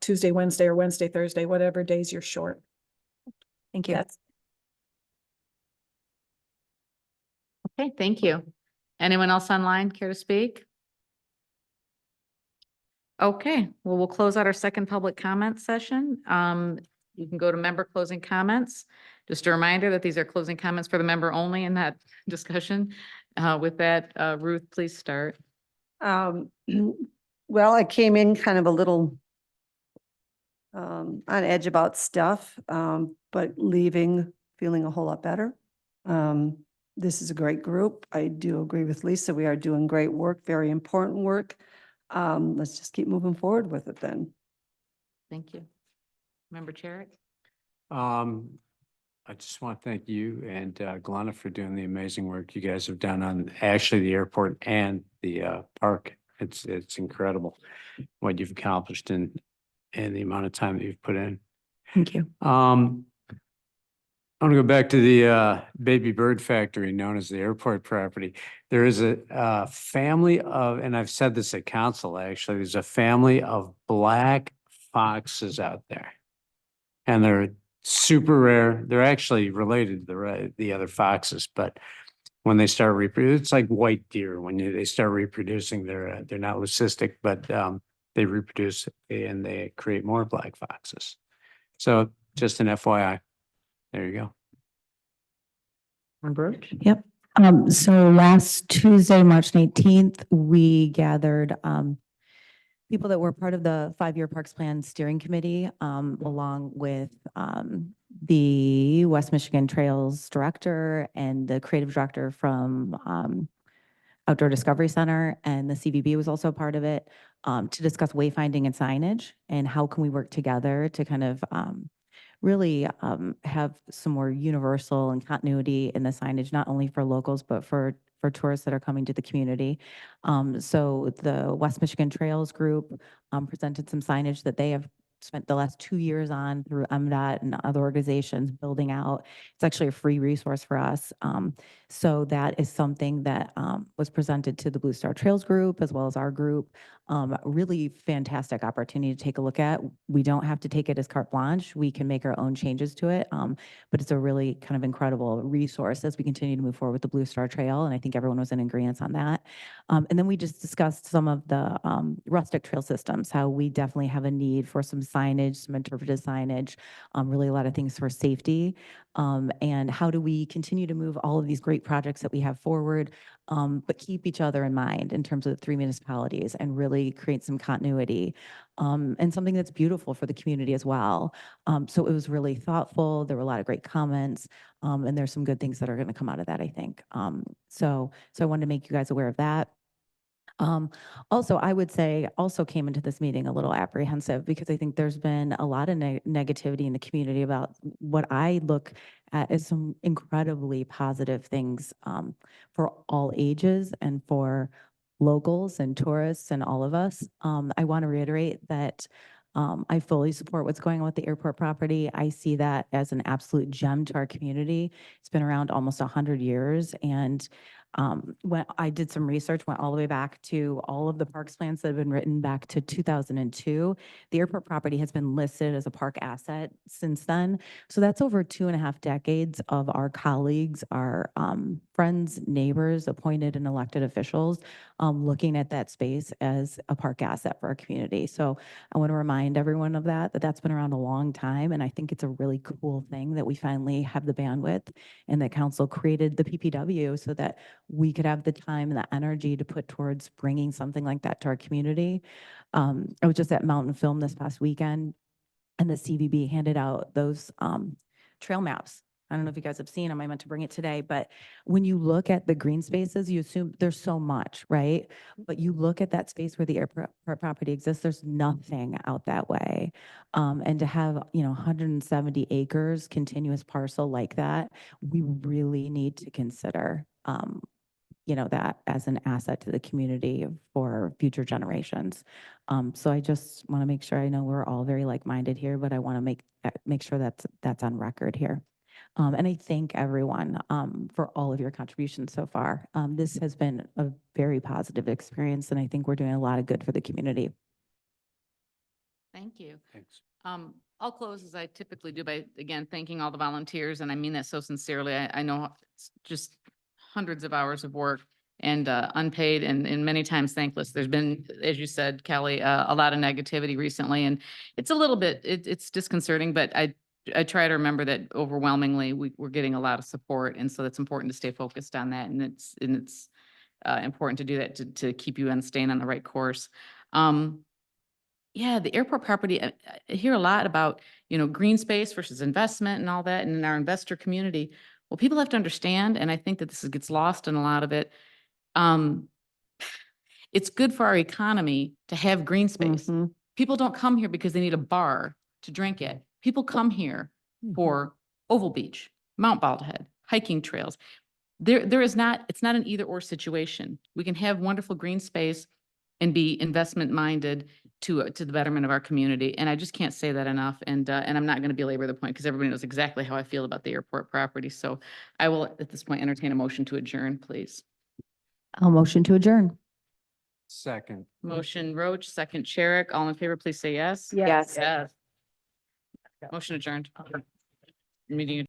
Tuesday, Wednesday, or Wednesday, Thursday, whatever days you're short. Thank you. Okay, thank you. Anyone else online care to speak? Okay, well, we'll close out our second public comment session. You can go to member closing comments. Just a reminder that these are closing comments for the member only in that discussion. With that, Ruth, please start. Well, I came in kind of a little on edge about stuff, but leaving feeling a whole lot better. This is a great group. I do agree with Lisa. We are doing great work, very important work. Let's just keep moving forward with it then. Thank you. Member Charrick? I just want to thank you and Glenna for doing the amazing work you guys have done on actually the airport and the park. It's incredible what you've accomplished in the amount of time that you've put in. Thank you. I want to go back to the Baby Bird Factory known as the airport property. There is a family of, and I've said this at council actually, there's a family of black foxes out there. And they're super rare. They're actually related to the other foxes, but when they start reproducing, it's like white deer. When they start reproducing, they're not leucistic, but they reproduce and they create more black foxes. So just an FYI. There you go. Yep. So last Tuesday, March 18th, we gathered people that were part of the 5-year Parks Plan Steering Committee, along with the West Michigan Trails Director and the Creative Director from Outdoor Discovery Center, and the CVB was also a part of it, to discuss wayfinding and signage and how can we work together to kind of really have some more universal and continuity in the signage, not only for locals, but for tourists that are coming to the community. So the West Michigan Trails Group presented some signage that they have spent the last 2 years on through MDOT and other organizations building out. It's actually a free resource for us. So that is something that was presented to the Blue Star Trails group as well as our group. Really fantastic opportunity to take a look at. We don't have to take it as carte blanche. We can make our own changes to it. But it's a really kind of incredible resource as we continue to move forward with the Blue Star Trail. And I think everyone was in agreement on that. And then we just discussed some of the rustic trail systems, how we definitely have a need for some signage, some interpretive signage, really a lot of things for safety. And how do we continue to move all of these great projects that we have forward, but keep each other in mind in terms of the 3 municipalities and really create some continuity, and something that's beautiful for the community as well. So it was really thoughtful. There were a lot of great comments, and there's some good things that are going to come out of that, I think. So I wanted to make you guys aware of that. Also, I would say also came into this meeting a little apprehensive because I think there's been a lot of negativity in the community about what I look at as some incredibly positive things for all ages and for locals and tourists and all of us. I want to reiterate that I fully support what's going on with the airport property. I see that as an absolute gem to our community. It's been around almost 100 years, and when I did some research, went all the way back to all of the parks plans that have been written back to 2002. The airport property has been listed as a park asset since then. So that's over 2.5 decades of our colleagues, our friends, neighbors, appointed and elected officials looking at that space as a park asset for our community. So I want to remind everyone of that that's been around a long time. And I think it's a really cool thing that we finally have the bandwidth and that council created the PPW so that we could have the time and the energy to put towards bringing something like that to our community. I was just at Mountain Film this past weekend, and the CVB handed out those trail maps. I don't know if you guys have seen them. I meant to bring it today, but when you look at the green spaces, you assume there's so much, right? But you look at that space where the airport property exists, there's nothing out that way. And to have, 170 acres continuous parcel like that, we really need to consider, that as an asset to the community for future generations. So I just want to make sure, I know we're all very like-minded here, but I want to make sure that's on record here. And I thank everyone for all of your contributions so far. This has been a very positive experience, and I think we're doing a lot of good for the community. Thank you. Thanks. I'll close as I typically do by, again, thanking all the volunteers, and I mean that so sincerely. I know it's just hundreds of hours of work and unpaid and many times thankless. There's been, as you said, Kelly, a lot of negativity recently, and it's a little bit, it's disconcerting, but I try to remember that overwhelmingly we're getting a lot of support, and so it's important to stay focused on that, and it's important to do that to keep you on staying on the right course. Yeah, the airport property, I hear a lot about, green space versus investment and all that, and in our investor community. Well, people have to understand, and I think that this gets lost in a lot of it. It's good for our economy to have green space. People don't come here because they need a bar to drink at. People come here for Oval Beach, Mount Bald Head, hiking trails. It's not an either or situation. We can have wonderful green space and be investment minded to the betterment of our community. And I just can't say that enough. And I'm not going to belabor the point because everybody knows exactly how I feel about the airport property. So I will at this point entertain a motion to adjourn, please. I'll motion to adjourn. Second. Motion Roach, second Sherrick. All in favor, please say yes. Yes. Yes. Motion adjourned. Meeting